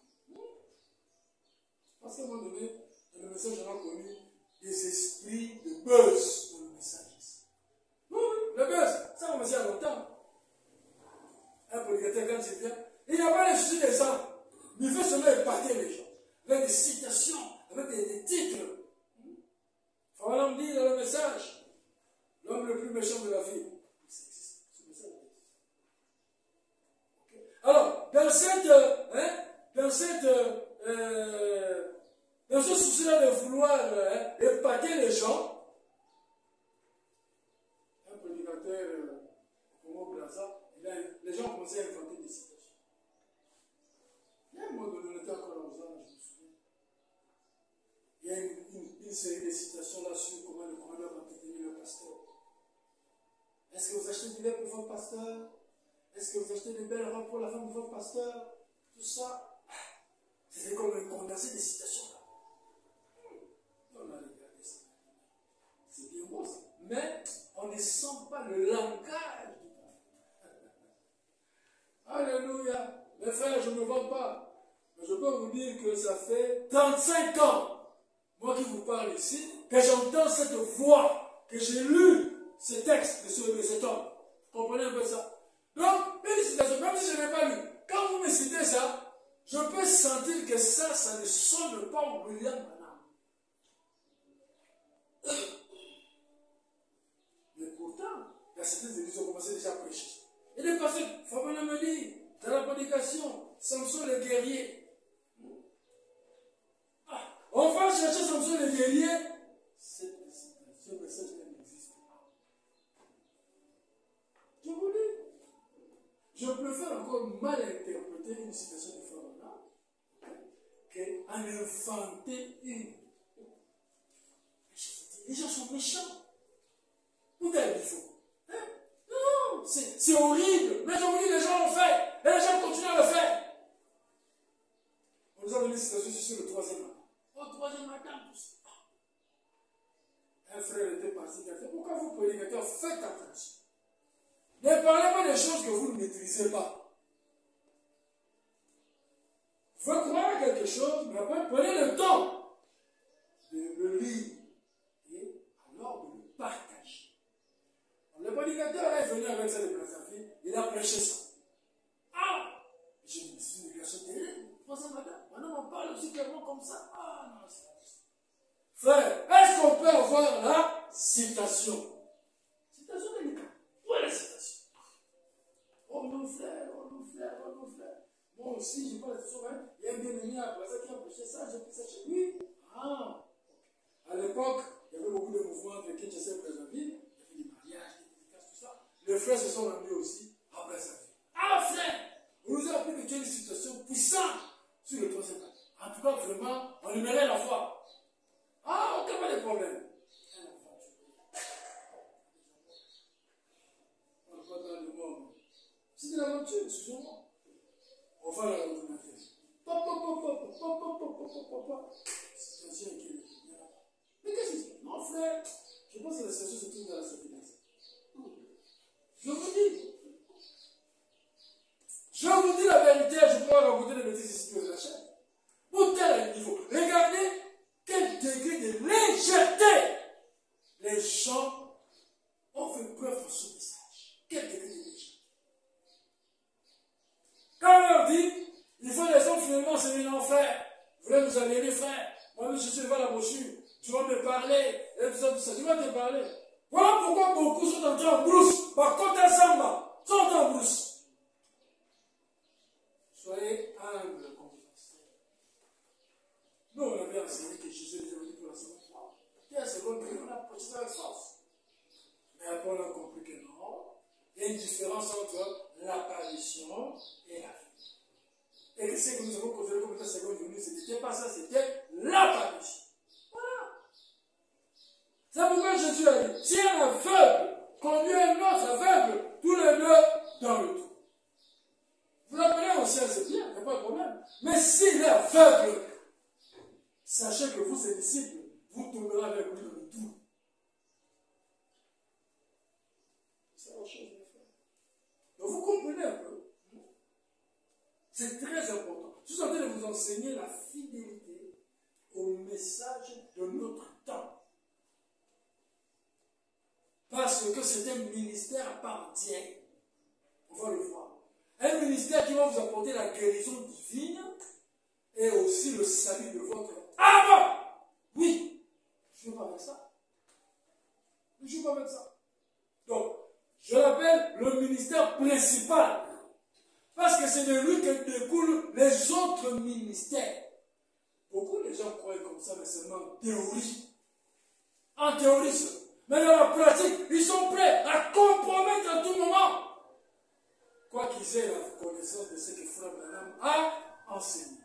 Parce qu'à un moment donné, dans le message, on a connu des esprits de buzz dans le message. Oui, le buzz, ça va commencer à longtemps. Un prédicateur, quand il vient, il n'a pas les soucis des gens. Mais il veut seulement épater les gens. Avec des citations, avec des titres. Fabonam dit dans le message, l'homme le plus méchant de la vie. Ce message. Okay. Alors, dans ce souci-là de vouloir épater les gens, un prédicateur Congo Plaza, les gens ont commencé à inventer des citations. Il y a un moment donné, on était encore aux anges, je me souviens. Il y a une série de citations là sur comment le commandeur va entretenir le pasteur. Est-ce que vous achetez du lait pour votre pasteur? Est-ce que vous achetez de belles robes pour la femme de votre pasteur? Tout ça, c'était comme un condensé des citations là. On a regardé ça. C'est bien beau ça. Mais on ne sent pas le langage du prophète. Alléluia. Mes frères, je ne me vends pas. Mais je peux vous dire que ça fait 35 ans, moi qui vous parle ici, que j'entends cette voix, que j'ai lu ce texte de cet homme. Vous comprenez un peu ça? Donc, une citation, même si je n'ai pas lu, quand vous me citez ça, je peux sentir que ça ne sonne pas William Branham. Mais pourtant, dans certaines églises ont commencé déjà à prêcher. Et les pasteurs, Fabonam me dit, dans la prédication, Samson le guerrier. On va chercher Samson le guerrier. Ce message n'existe pas. Je vous dis, je préfère encore mal interpréter une citation de Fabonam qu'en inventer une. Les gens sont méchants. Tout est il faut. Hein? Non, c'est horrible. Mais je vous dis, les gens l'ont fait. Et les gens continuent à le faire. On nous a donné une citation sur le troisième matin. Au troisième matin, tous. Un frère était parti. Il a fait, pourquoi vous, prédicateurs, faites attention. Ne parlez pas des choses que vous ne maîtrisez pas. Vous pouvez croire quelque chose, mais après, prenez le temps de le lire et alors de le partager. Le prédicateur est venu avec ça de Brazzaville, il a prêché ça. Ah! J'ai une signification terrible. Troisième matin, maintenant on parle aussi clairement comme ça. Ah non, c'est pas ça. Frère, est-ce qu'on peut avoir la citation? Citation délicate. Où est la citation? Oh mon frère, oh mon frère, oh mon frère. Moi aussi, je parle de ça. Il y a un bien-aimé à Brazzaville qui a prêché ça, j'ai pris ça chez lui. Ah! À l'époque, il y avait beaucoup de mouvements entre Kinshasa et Brazzaville. Il y avait des mariages, des dédicaces, tout ça. Les frères se sont rendus aussi à Brazzaville. Ah frère! On nous a appris que tu as une situation puissante sur le troisième pas. En tout cas, vraiment, on aimerait la foi. Ah, aucun pas de problème. On ne va pas dans le monde. C'est de l'aventure, excusez-moi. On va à l'ordinateur. C'est un chien qui est là. Mais qu'est-ce que c'est? Non, frère, je pense que la situation se trouve dans la sapience. Je vous dis. Je vous dis la vérité, je peux raconter des bêtises ici sur la chaîne. Pour tel niveau. Regardez quel degré de légèreté les gens ont fait preuve de ce message. Quel degré de légèreté. Quand on leur dit, il faut les hommes finalement se mettre en frère. Vous voulez nous aliéner, frère. Moi, je suis devant la brochure. Tu vas me parler. Et tout ça. Tu vas te parler. Voilà pourquoi beaucoup sont entrés en brousse. Par contre, à Samba, sont entrés en brousse. Soyez humbles comme vous. Nous, on avait enseigné que Jésus est venu pour la seconde fois. Et la seconde fois, on a prêché avec force. Mais après, on a compris que non. Il y a une différence entre l'apparition et la vie. Et que ce que nous avons considéré comme la seconde venue, ce n'était pas ça, c'était l'apparition. Voilà. C'est pourquoi Jésus a dit, si un aveugle conduit un autre aveugle, tous les deux dans le tout. Vous l'appelez ancien, c'est bien, il n'y a pas de problème. Mais s'il est aveugle, sachez que vous, ses disciples, vous tomberez avec lui dans le tout. C'est autre chose, mes frères. Donc vous comprenez un peu. C'est très important. Je suis en train de vous enseigner la fidélité au message de notre temps. Parce que c'est un ministère à part entière. On va le voir. Un ministère qui va vous apporter la guérison divine et aussi le salut de votre âme. Oui, je ne joue pas avec ça. Je ne joue pas avec ça. Donc, je l'appelle le ministère principal. Parce que c'est de lui que découlent les autres ministères. Beaucoup de gens croient comme ça, mais seulement en théorie. En théorie. Mais dans la pratique, ils sont prêts à compromettre à tout moment. Quoi qu'ils aient la connaissance de ce que Frère Branham a enseigné.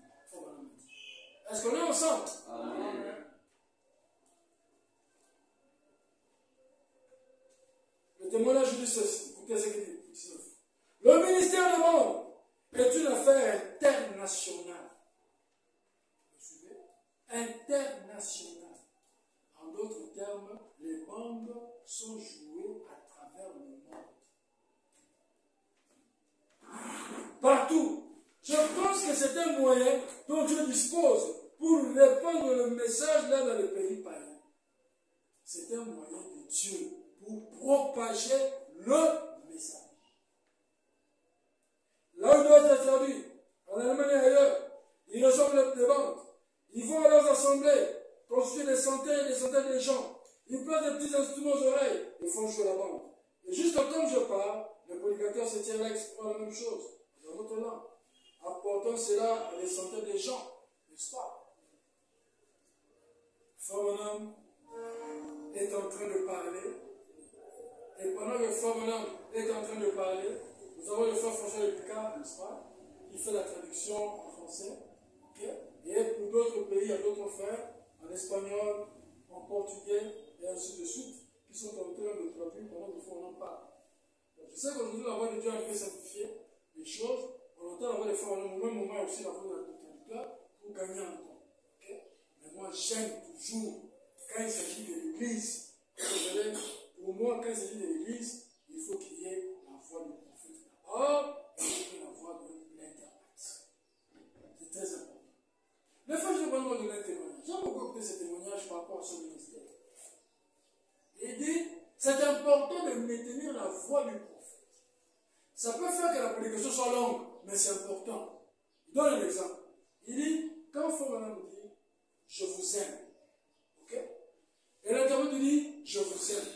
Est-ce qu'on est ensemble? Amen. Le témoignage dit ceci. Écoutez ce qu'il dit. Le ministère du monde est une affaire internationale. Vous suivez? Internationale. En d'autres termes, les bandes sont jouées à travers le monde. Partout. Je pense que c'est un moyen dont Dieu dispose pour répandre le message là dans les pays païens. C'est un moyen de Dieu pour propager le message. Là où il doit être traduit, en Allemagne et ailleurs, ils reçoivent les bandes. Ils vont à leurs assemblées, constituer des centaines et des centaines de gens. Ils placent des petits instruments aux oreilles et font jouer la bande. Et juste comme je parle, le prédicateur se tient là expliquant la même chose, dans notre langue, apportant cela à des centaines de gens, n'est-ce pas? Frère est en train de parler, et pendant que Frère est en train de parler, nous avons le frère François de Picard, n'est-ce pas, qui fait la traduction en français, okay? Et pour d'autres pays, il y a d'autres frères, en espagnol, en portugais, et ainsi de suite, qui sont en train de traduire pendant que Frère parle. Donc, je sais qu'aujourd'hui, la voix de Dieu a fait simplifier les choses. On entend la voix de Frère au même moment aussi la voix de traducteur pour gagner un temps. Okay? Mais moi, j'aime toujours, quand il s'agit de l'Église, pour moi, quand il s'agit de l'Église, il faut qu'il y ait la voix du prophète d'abord, et puis la voix de l'interprète. C'est très important. Mais faut que je prenne de un témoignage. J'aime beaucoup écouter ce témoignage par rapport à son ministère. Il dit, c'est important de maintenir la voix du prophète. Ça peut faire que la prédication soit longue, mais c'est important. Il donne un exemple. Il dit, quand Frère nous dit, je vous aime, ok? Et l'interprète dit, je vous aime.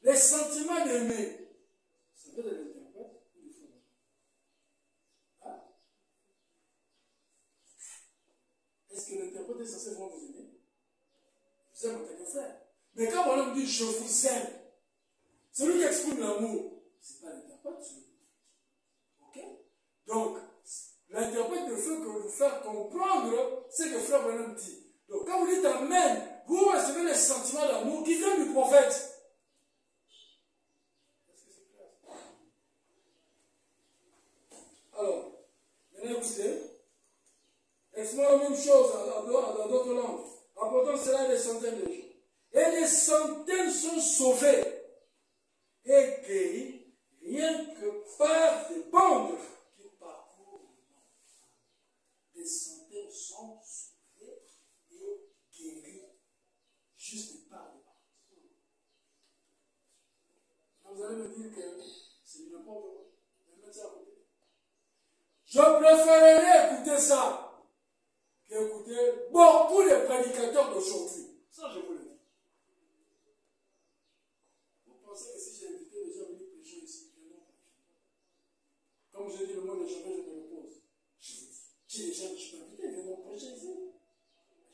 Les sentiments d'aimer, ça vient de l'interprète ou du Frère? Hein? Est-ce que l'interprète est censé vraiment vous aimer? Vous aimez en tant que frère. Mais quand mon homme dit je vous aime, celui qui exprime l'amour, ce n'est pas l'interprète, c'est lui. Ok? Donc, l'interprète ne fait que vous faire comprendre ce que Frère Branham dit. Donc, quand vous dites Amen, vous recevez les sentiments d'amour qui viennent du prophète. Est-ce que c'est clair? Alors, maintenant écoutez, expliquez la même chose dans d'autres langues. Apportant cela à des centaines de gens. Et des centaines sont sauvés et guéris, rien que par des bandes qui parcourent le monde. Des centaines sont sauvés et guéris, juste par des bandes. Vous allez me dire que c'est n'importe quoi. Mais mettez ça à côté. Je préférerais écouter ça qu'écouter beaucoup de prédicateurs d'aujourd'hui. Ça, je vous le dis. Vous pensez que si j'ai invité les gens à venir prêcher ici, ils viendront prêcher. Comme j'ai dit le mot de jamais, je me repose. Je vous dis, si les gens que je peux inviter, ils viendront prêcher ici. Je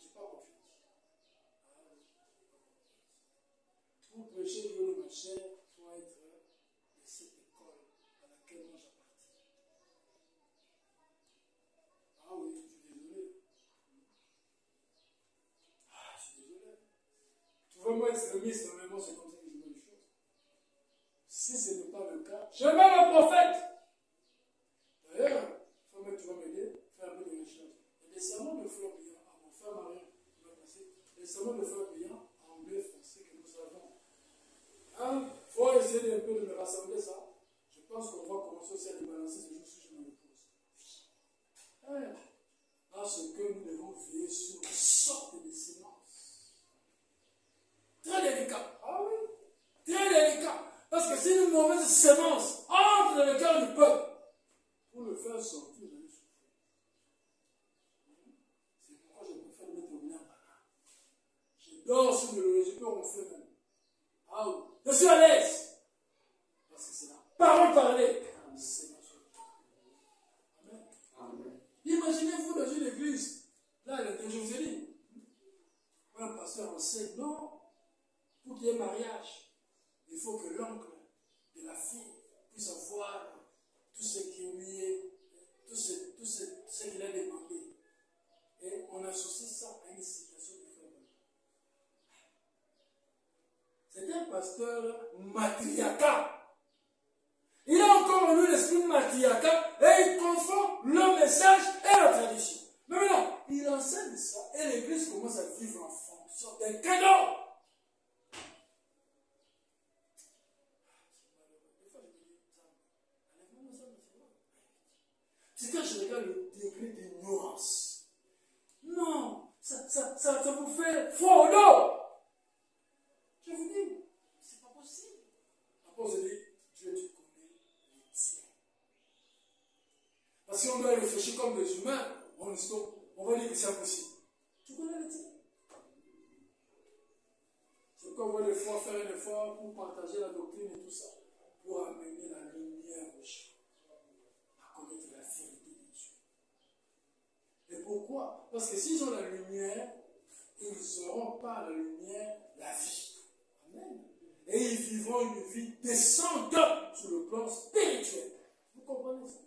n'ai pas confiance. Pour prêcher Dieu de ma chair, il faut être de cette école à laquelle moi j'appartiens. Ah oui, je suis désolé. Je suis désolé. Tu veux moi extrémiste, mais moi c'est comme ça que je vois les choses. Si ce n'est pas le cas, je mets le prophète. D'ailleurs, il faut que tu vas m'aider, faire un peu de recherche. Il y a des sermons de frères Billard, à mon frère Marie, qui va passer, des sermons de frères Billard, anglais, français, que nous avons. Il faut essayer un peu de me rassembler ça. Je pense qu'on va commencer aussi à débalancer ces jours si je me repose. Parce que nous devons veiller sur une sorte de silence. Très délicat. Ah oui. Très délicat. Parce que si une mauvaise sémence entre dans le cœur du peuple, pour le faire sortir, vous allez souffrir. C'est pourquoi je préfère mettre au blanc par je dors sur le je peux ronfler même. Ah oui. Je suis à l'aise. Parce que c'est la parole parlée. Amen. Amen. Imaginez-vous dans une église. Là, il y a je vous ai dit. Un pasteur enseigne, non. Pour qu'il y ait mariage, il faut que l'oncle de la fille puisse avoir tout ce qui lui est, tout ce qu'il a demandé. Et on associe ça à une situation de faible. C'est un pasteur matriarcal. Il a encore en lui l'esprit matriarcal et il confond le message et la tradition. Mais maintenant, il enseigne ça et l'église commence à vivre en fonction des cadeaux. C'est quand je regarde le degré d'ignorance. Non, ça vous fait froid au dos. Je vous dis, c'est pas possible. Après, je dis, Dieu, tu connais les tiens. Parce qu'on doit réfléchir comme des humains, on va dire que c'est impossible. Tu connais les tiens. C'est qu'on va des fois faire un effort pour partager la doctrine et tout ça, pour amener la lumière aux gens. Connaître la vérité de Dieu. Et pourquoi? Parce que s'ils ont la lumière, ils n'auront pas la lumière, la vie. Amen. Et ils vivront une vie descendante sur le plan spirituel. Vous comprenez ça?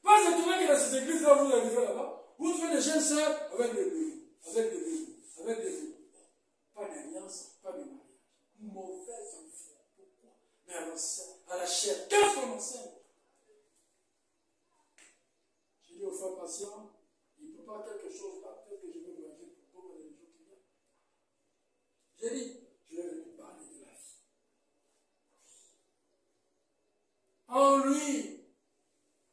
Pas étonnant que dans cette église-là, vous arrivez là-bas, vous trouvez des jeunes sœurs avec des bébés, avec des bébés, avec des bébés. Pas d'alliance, pas de mariage. Mauvaise enfant. Pourquoi? Mais à la chair, qu'est-ce qu'on enseigne? J'ai dit au frère patient, il ne peut pas quelque chose là, peut-être que je vais manger pour beaucoup de gens qui viennent. J'ai dit, je vais venir parler de la vie. En lui,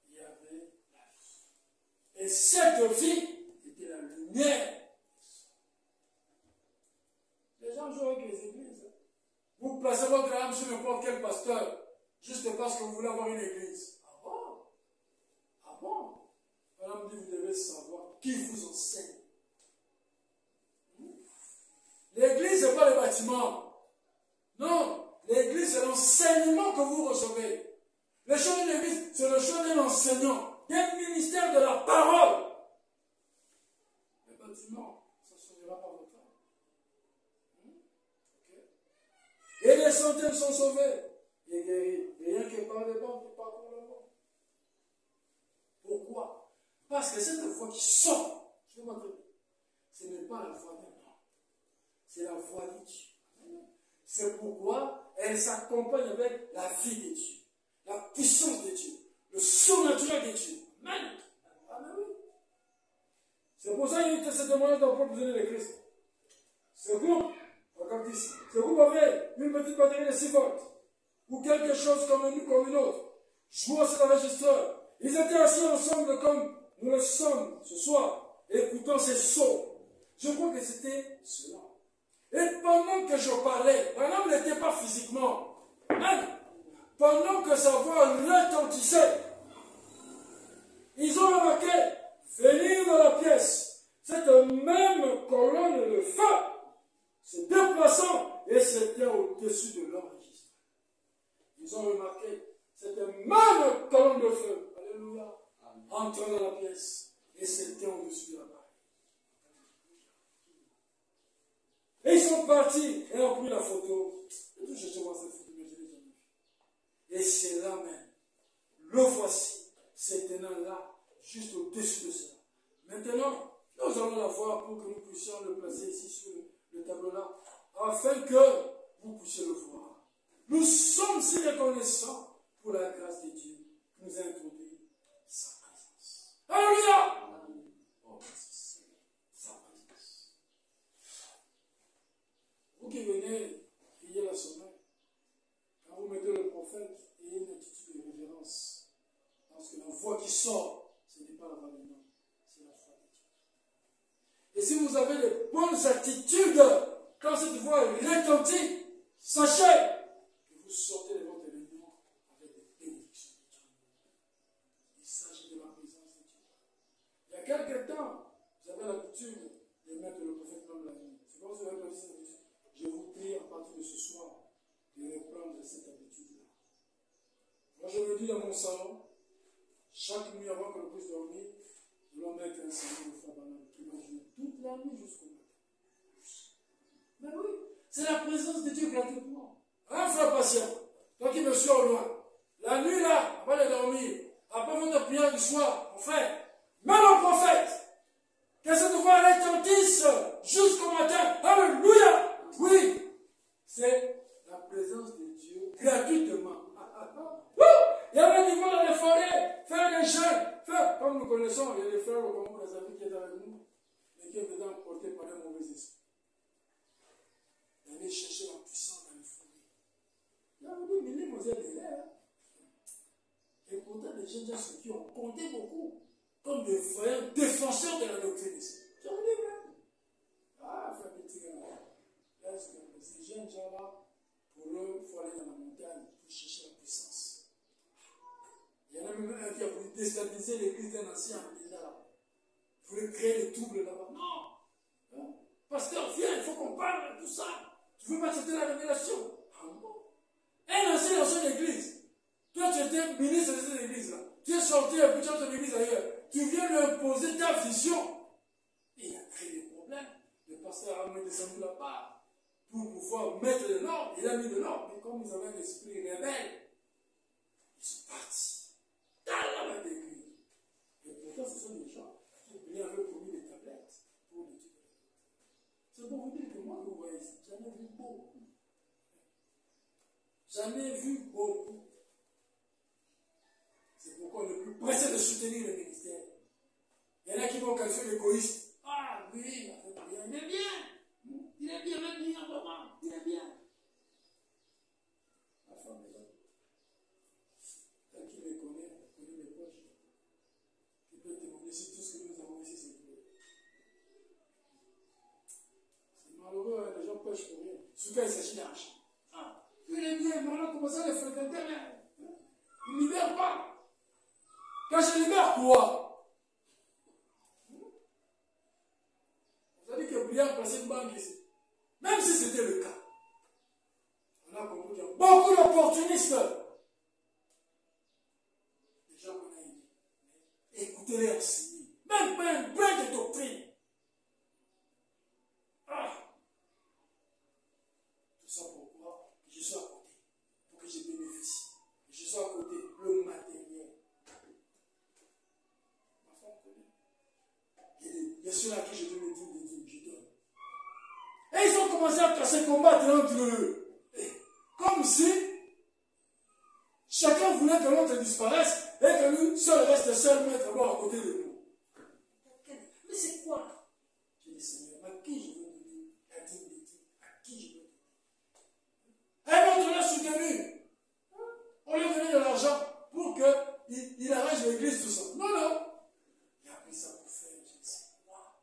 il y avait la vie. Et cette vie était la lumière. Les gens jouent avec les églises. Vous placez votre âme sur n'importe quel pasteur, juste parce que vous voulez avoir une église. Ah bon? Ah bon? Madame dit, vous devez savoir qui vous enseigne. L'église, ce n'est pas le bâtiment. Non, l'église, c'est l'enseignement que vous recevez. Le choix d'une église, c'est le choix d'un enseignant, d'un ministère de la parole. Le bâtiment, ça ne sauvera pas votre âme. Okay. Et les centaines sont sauvés et guéris. Rien que par les bancs qui parcourent le monde. Pourquoi? Parce que cette voix qui sort, je vais montrer, ce n'est pas la voix d'un homme, c'est la voix de Dieu. C'est pourquoi elle s'accompagne avec la vie de Dieu, la puissance de Dieu, le surnaturel de Dieu. Amen. Amen. C'est pour ça qu'il y a ce témoignage dans le peuple de Christ. Ce groupe, regarde ici, ce groupe avait une petite batterie de 6 volts, ou quelque chose comme une autre, jouant sur l'enregistreur. Ils étaient assis ensemble comme nous le sommes ce soir, écoutant ces sons. Je crois que c'était cela. Et pendant que je parlais, l'homme n'était pas physiquement, même pendant que sa voix retentissait, ils ont remarqué venir dans la pièce cette même colonne de feu se déplaçant et c'était au-dessus de l'enregistrement. Ils ont remarqué cette même colonne de feu, alléluia, entrant dans la pièce et c'était au-dessus de la barre. Et ils sont partis et ont pris la photo. Et tout, je vois cette photo, mais je l'ai jamais vue. Et c'est là même. Le voici, se tenant là, juste au-dessus de cela. Maintenant, nous allons la voir pour que nous puissions le placer ici sur le tableau là, afin que vous puissiez le voir. Nous sommes si reconnaissants pour la grâce de Dieu qui nous a introduit sa présence. Alléluia! Oh, sa présence. Vous qui venez prier la semaine, quand vous mettez le prophète, ayez une attitude de révérence. Parce que la voix qui sort, ce n'est pas la voix de l'homme, c'est la voix de Dieu. Et si vous avez les bonnes attitudes, quand cette voix retentit, sachez que vous sortez de votre événement avec des bénédictions de Dieu. Il s'agit de la présence de Dieu. Il y a quelque temps, j'avais l'habitude de mettre le prophète même la nuit. C'est comme si vous avez perdu cette habitude. Je vous prie à partir de ce soir de reprendre cette habitude-là. Moi, je me dis dans mon salon, chaque nuit avant que je puisse dormir, nous allons mettre un salon de Fabanane qui va jouer toute la nuit jusqu'au matin. Mais oui, c'est la présence de Dieu gratuitement. Un frère patient, toi qui me suis au loin, la nuit là, avant de dormir, après votre prière du soir, mon frère, même le prophète, que cette voix retentisse jusqu'au matin. Alléluia! Oui, c'est la présence de Dieu gratuitement. Il y avait du monde dans les forêts, faire des jeûnes, comme nous connaissons, il y a des frères au Congo, les amis qui étaient avec nous, mais qui étaient emportés par un mauvais esprit. D'aller chercher la puissance dans les forêts. Il y avait des milliers de l'air. Et pourtant, les jeunes gens qui ont compté beaucoup, comme des voyants défenseurs de la doctrine ici. J'en ai même. Ah, frère petit gars. Ces jeunes gens-là, pour eux, il faut aller dans la montagne pour chercher la puissance. Il y en a même un qui a voulu déstabiliser l'église d'un ancien là. Il voulait créer des troubles là-bas. Non! Hein? Pasteur, viens, il faut qu'on parle de tout ça. Tu ne veux pas accepter la révélation? Ah bon? Un ancien dans son église. Toi, tu étais ministre de cette église-là. Tu es sorti et puis tu as ton église ailleurs. Tu viens lui imposer ta vision. Et il a créé des problèmes. Le pasteur a même descendu là-bas pour pouvoir mettre de l'ordre. Il a mis de l'ordre. Mais comme ils avaient un esprit rebelle, ils sont partis. Dans la d'église. Et pourtant, ce sont des gens qui lui avaient promis des tablettes pour l'étude. C'est pour vous dire que moi, vous voyez, j'en ai vu beaucoup. J'en ai vu beaucoup. C'est pourquoi on est plus pressé de soutenir le ministère. Il y en a qui vont qualifier d'égoïste. Ah oui, il est bien. Il est bien, même bien, vraiment. Il est bien. La femme est là. Tant qu'il les connaît mes poches. Il peut témoigner sur tout ce que nous avons ici, c'est vrai. C'est malheureux, les gens pêchent pour rien. Surtout quand il s'agit d'argent. Ah, il est bien, mais on a commencé à les fréquenter, mais il ne libère pas. Quand je libère quoi? Vous avez dit que Briand passait une banque ici. Même si c'était le cas, on a compris qu'il y a beaucoup d'opportunistes. Les gens qu'on a aidés. Écoutez-les enseigner. Même pas un brin de doctrine. Ah! Tout ça pourquoi? Je suis à côté. Pour que je bénéficie. Je suis à côté. Le matériel. Il y a ceux à qui je donne le dîme, je donne. Et ils ont commencé à se combattre entre eux. Comme si chacun voulait que l'autre disparaisse et que lui seul reste seul, mettre à bord à côté de nous. Mais Mais c'est quoi? J'ai dit, Seigneur, à qui je veux donner la dignité? À qui je veux donner? Un autre l'a soutenu. On lui a donné de l'argent pour qu'il arrange l'église, tout ça. Non, non. Il a pris ça pour faire, je ne sais quoi.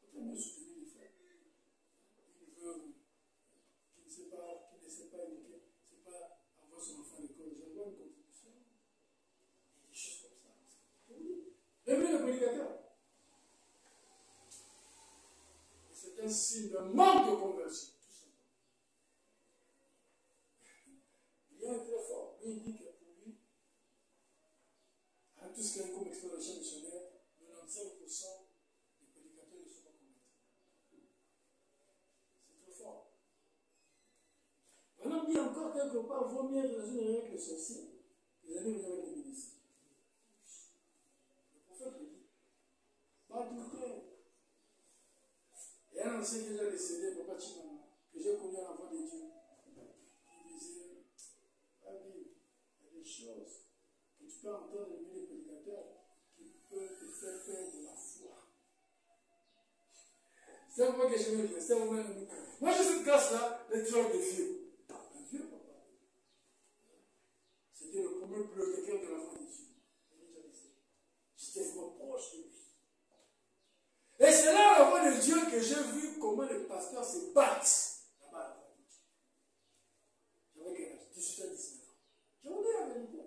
Il faut mieux soutenir les frères. Il veut, qui ne sait pas éduquer, qui ne sait pas avoir son enfant à l'école, j'envoie une contribution. Et des choses comme ça. Même le prédicateur. C'est un signe de manque de conversion. Il est très fort. Lui, il dit que pour lui, avec tout ce qu'il y a comme exploration missionnaire, 95% des prédicateurs ne sont pas convertis. C'est très fort. Maintenant, il y a encore quelque part, vaut mieux être dans une réunion avec le sorcier que d'aller venir avec les ministres. Le prophète le dit. Pas douter. Il y a un ancien qui est déjà décédé, Papa Chimama, que j'ai connu à la voix de Dieu. Il disait, Rabbi, il y a des choses que tu peux entendre de les prédicateurs qui peuvent te faire perdre la foi. C'est un moment que je me dis, c'est un moment où moi j'ai cette classe-là, les tueurs de vieux. Un vieux papa. C'était le premier bibliothécaire de la voix de Dieu. Il est déjà décédé. J'étais vraiment proche de lui. Et c'est là la voix de Dieu que j'ai vu comment les pasteurs se battent là-bas à la voix de Dieu. J'avais quel âge? 18 à 19 ans. Je vous dis la vérité.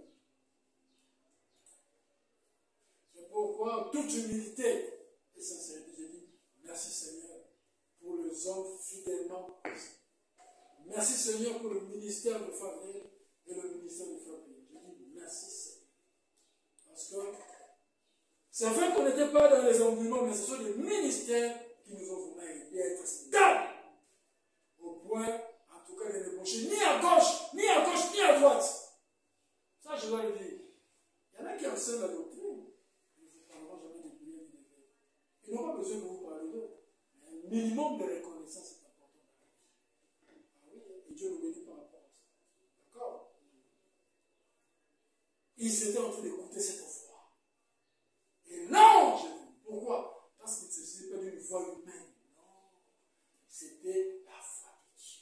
C'est pourquoi, en toute humilité et sincérité, j'ai dit merci Seigneur pour les hommes fidèlement. Merci Seigneur pour le ministère de Favel et le ministère de Frère Pierre. J'ai dit merci Seigneur. Parce que c'est vrai qu'on n'était pas dans les environnements, mais ce sont les ministères qui nous ont vraiment aidés à être stables. Au point, en tout cas, de ne pencher ni à gauche, ni à droite. Ça, je dois le dire. Il y en a qui enseignent la doctrine. Ils ne vous parleront jamais de prière ni de veille. Ils n'ont pas besoin de vous parler d'eux. Mais un minimum de reconnaissance est important. Ah oui, et Dieu nous bénit par rapport à ça. D'accord? Ils étaient en train d'écouter cette voix. Et l'ange, pourquoi? Parce qu'il ne s'agissait pas d'une voix humaine. Non. C'était la voix de Dieu.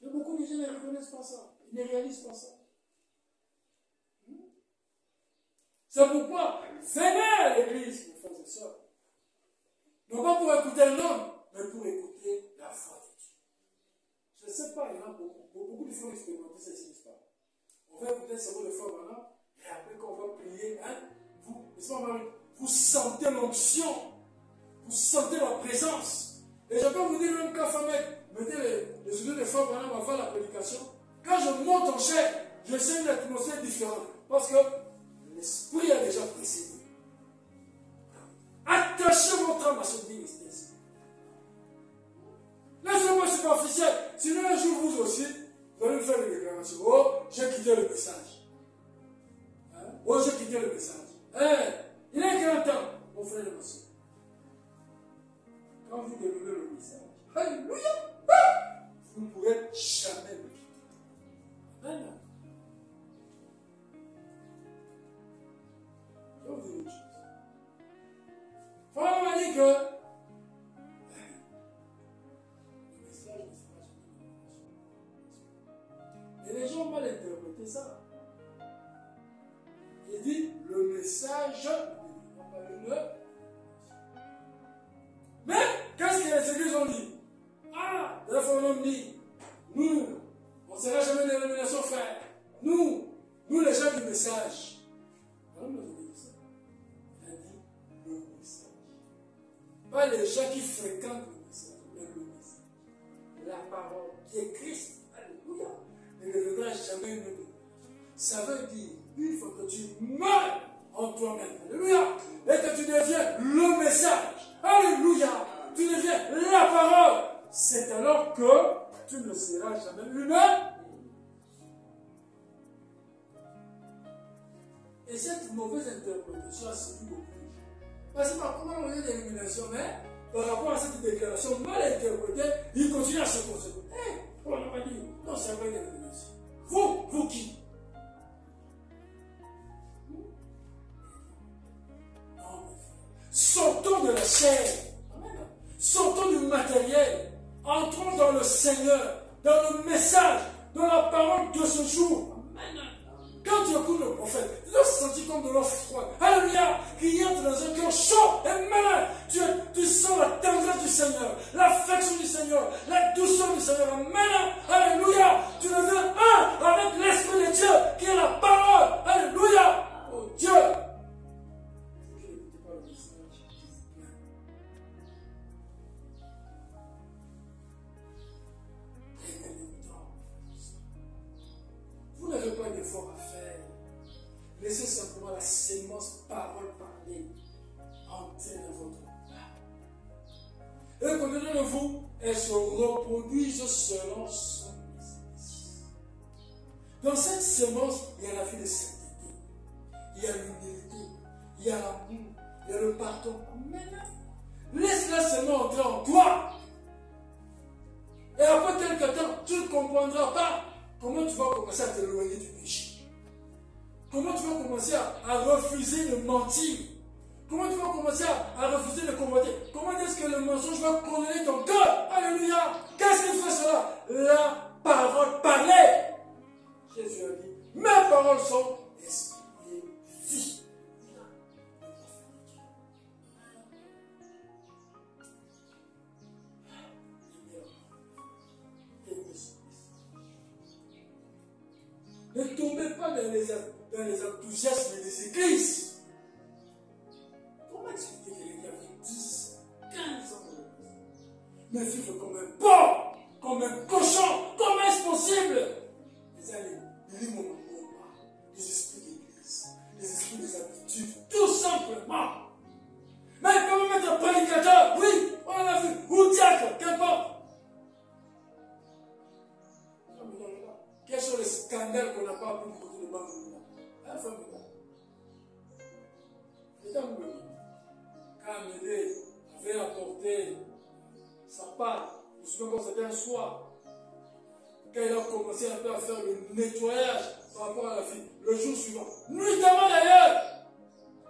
Mais beaucoup de gens ne reconnaissent pas ça. Ils ne réalisent pas ça. C'est pourquoi, venez à l'église, mes frères et sœurs. Non pas pour écouter un homme, mais pour écouter la voix de Dieu. Je ne sais pas, il y en a beaucoup. Beaucoup de fois expérimenter ça ici, n'est-ce pas? On va écouter ce mot de foi maintenant. Et après, quand on va prier, vous sentez l'onction, vous sentez la présence. Et je peux vous dire, même quand mettez les souliers de femme avant la prédication, quand je monte en chair, je sens une atmosphère différente. Parce que l'esprit a déjà précédé. Attachez votre âme à ce ministère. Laissez-le pas superficiel. Sinon, un jour, vous aussi, vous allez me faire des déclarations. Oh, j'ai quitté le message. Oh, j'ai quitté le message. Il est grand temps, mon frère et ma soeur. Quand vous déroulez le message, alléluia, vous ne pourrez jamais le quitter. Amen. Je vais vous dire une chose. Frère m'a dit que le message ne sera jamais le message. Et les gens ont mal interprété ça. Il dit le message ne pas le. Mais qu'est-ce que les églises ont dit? Ah, la fois on dit, nous, on ne sera jamais une dénomination frère. Nous les gens du message. Alors, nous avons dit ça. Il a dit le message. Pas les gens qui fréquentent le message, mais le message. La parole qui est Christ. Alléluia. Ne deviendra jamais une dénomination. Ça veut dire, il faut que tu meurs en toi-même. Alléluia. Et que tu deviens le message. Alléluia. Tu deviens la parole. C'est alors que tu ne seras jamais humain. Et cette mauvaise interprétation a suivi beaucoup. Parce que par comment on a des illuminations, mais par rapport à cette déclaration mal interprétée, il continue à se conserver. On n'a pas dit, non, c'est pas une illumination. Vous Sortons de la chair. Sortons du matériel. Entrons dans le Seigneur, dans le message, dans la parole de ce jour. Quand tu écoutes le prophète, tu dois se sentir comme de l'eau froide. Alléluia, qui entre dans un cœur chaud et malin. Tu sens la tendresse du Seigneur, l'affection du Seigneur, la douceur du Seigneur. Amen. Alléluia. Tu deviens un avec l'Esprit de Dieu, qui est la parole. Alléluia. Oh Dieu. Vous n'avez pas d'effort à faire. Laissez simplement la sémence parole parler entrer dans votre âme. Et combien de vous, elles se reproduisent selon son esprit. Dans cette sémence, il y a la vie de sainteté, il y a l'humilité, il y a l'amour, il y a le pardon. Laisse-la seulement entrer en toi. Et après quelques temps, tu ne comprendras pas comment tu vas commencer à t'éloigner du péché. Comment tu vas commencer à refuser de mentir. Comment tu vas commencer à refuser de convoiter. Comment est-ce que le mensonge va condamner ton cœur. Alléluia. Qu'est-ce qui fait cela? La parole parlait. Jésus a dit, mes paroles sont esprit et vie. Ne tombez pas dans les enthousiasmes des églises. Comment expliquer quelqu'un qui avait 10, 15 ans mais vivre comme un porc, comme un cochon, comment est-ce possible? Les amis, il mon combat, les esprits d'église, les esprits des habitudes, tout simplement. Mais il peut même être un prédicateur, oui, on l'a vu, ou diacre, qu'importe. Quels sont les scandales qu'on n'a pas pu côté de Bangoula? Hein, Famila? C'est un peu. Quand Amédée avait apporté sa part, je me souviens quand c'était un soir, quand il a commencé un peu à faire le nettoyage par rapport à la fille, le jour suivant, nuitamment d'ailleurs,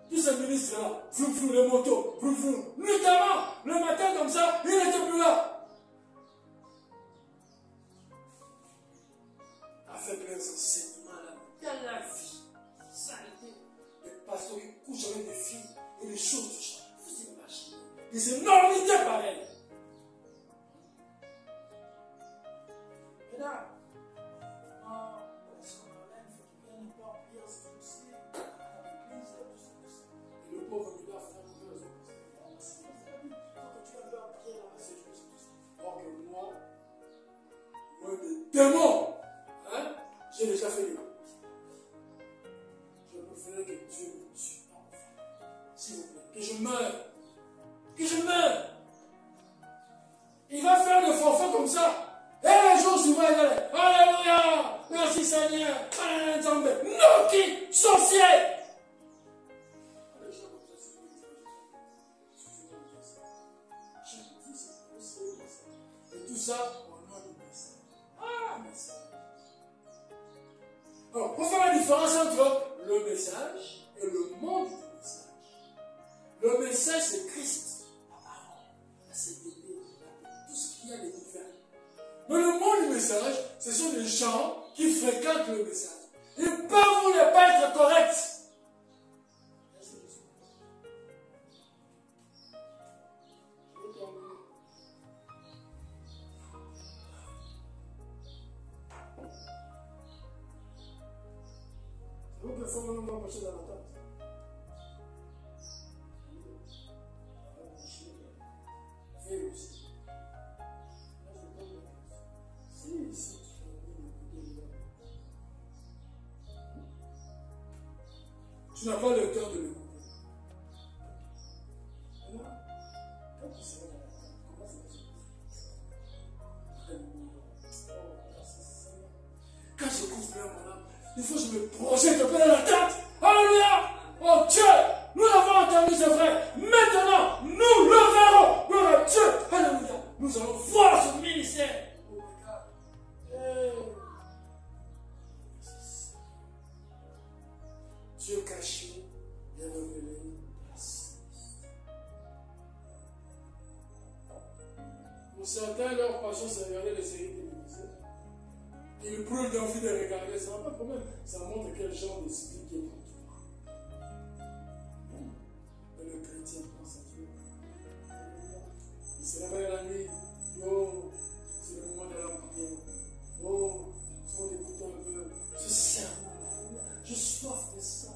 tous ces ministres-là, flou flou les motos, flou flou, nuitamment, le matin comme ça, il n'était plus là. Avec les enseignements dans la vie, saleté, des pasteurs qui couchent avec des filles et des choses du genre. Vous imaginez des énormités pareilles. Et là, et le pauvre gars fait un peu or que moi, des démons. J'ai déjà fait le. Je préfère que Dieu me tue. S'il vous plaît. Que je meure. Que je meure. Il va faire le forfait comme ça. Et les jours suivants, il va dire alléluia. Merci Seigneur. Non, qui? Sorcier. Et tout ça au nom du message. Ah, message. Alors, pour faire la différence entre le message et le monde du message. Le message, c'est Christ, la parole, la sainteté, tout ce qu'il y a de divin. Mais le monde du message, ce sont des gens qui fréquentent le message. Ils peuvent ne pas être corrects. Donc, il faut que nous passer dans la tête. Fais aussi. Si tu n'as pas le cœur de l'écouter. Quand tu seras dans la tête, comment ça va se passer? Quand je couvre mon âme, il faut que je me projette un peu dans la tête. Alléluia! Oh Dieu! Nous l'avons entendu, c'est vrai. Maintenant, nous le verrons. Gloire à Dieu. Alléluia. Nous allons voir ce ministère. Oh my God. Dieu caché est révélé. Pour certains, leur passion, c'est regarder les séries télévisées. Ils brûlent d'envie de regarder, ça n'a pas de problème. Ça montre quel genre d'esprit qui est en toi. Mais le chrétien pense à Dieu. Il se réveille la nuit. Oh, c'est le moment de la prière. Oh, c'est le moment d'écouter un peu. Je sers je soif de ça.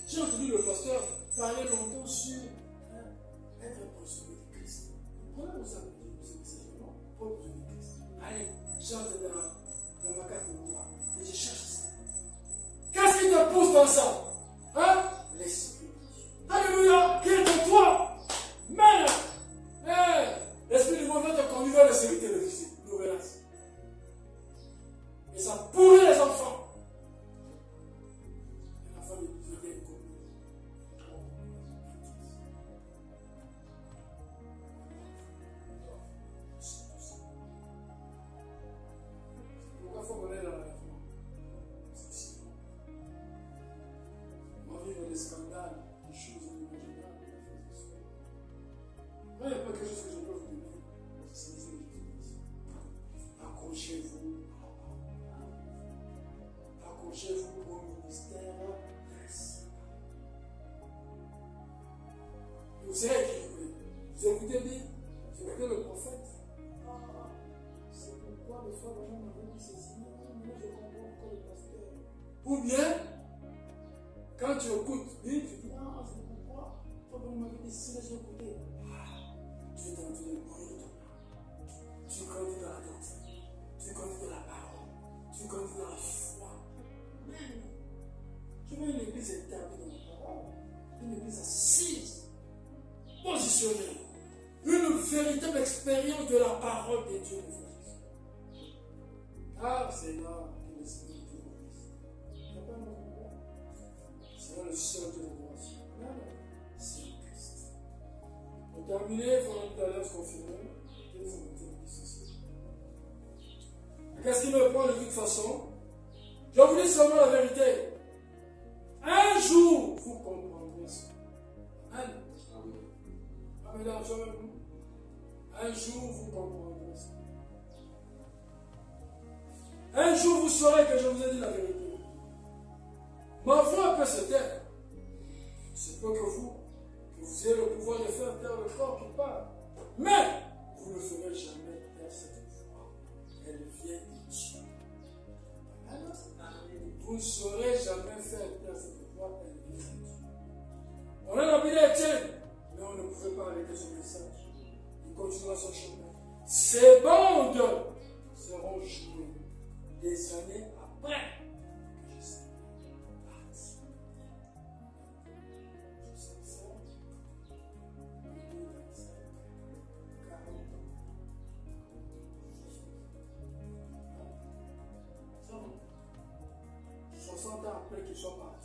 J'ai entendu le pasteur parler longtemps sur être un poursuivi de Christ. Voilà où ça veut dire, c'est vraiment pas besoin de Christ. Allez, chante dans ma carte de moi et je cherche ça. Qu'est-ce qui te pousse dans ça? Hein? L'Esprit. Alléluia! Qui est en toi? Mais, l'Esprit du monde va te conduire vers les séries télévisées, novelas. Et ça pourrit les enfants. Et la femme de Dieu est connue. Pourquoi il faut qu'on aille dans la réforme? C'est si bon. On va vivre des scandales, des choses inimaginables. Moi, il n'y a pas quelque chose que je peux vous donner. C'est ce que je dis. Accrochez-vous. Accrochez-vous au ministère. Vous savez qui vous écoutez bien. Vous écoutez le prophète. C'est pourquoi des fois les gens m'avaient dit ceci. Moi, je comprends encore le pasteur. Ou bien, quand tu écoutes, lui, tu dis, c'est pourquoi. Toi, on m'avait dit ceci, j'ai écouté. Tu es dans une brûle. Tu connais dans la doctrine. Tu connais de la parole. Tu connais de la foi. Même. Je veux une église établie dans la parole. Une église assise. Positionnée. Une véritable expérience de la parole de Dieu. Car c'est là que l'Esprit de Dieu est. Il n'y a pas un autre endroit. C'est là le seul de l'adoration. C'est Christ. Pour terminer, il faudra tout à l'heure se confirmer. Qu'est-ce qui me prend de toute façon? Je vous dis seulement la vérité. Un jour, vous comprendrez ça. Amen. Un jour, vous comprendrez ça. Un jour, vous saurez que je vous ai dit la vérité. Ma foi peut se taire. C'est pas que vous ayez le pouvoir de faire taire le corps qui parle. Mais, vous ne ferez jamais taire cette foi. Elle vient de Dieu. Vous ne saurez jamais faire taire cette foi. Elle vient de Dieu. On a envie d'Étienne, mais on ne pouvait pas arrêter son message. Il continuera son chemin. Ces bandes seront jouées des années après que je serai parti. Je sais ça. 40 ans. 60 ans après qu'ils soient partis.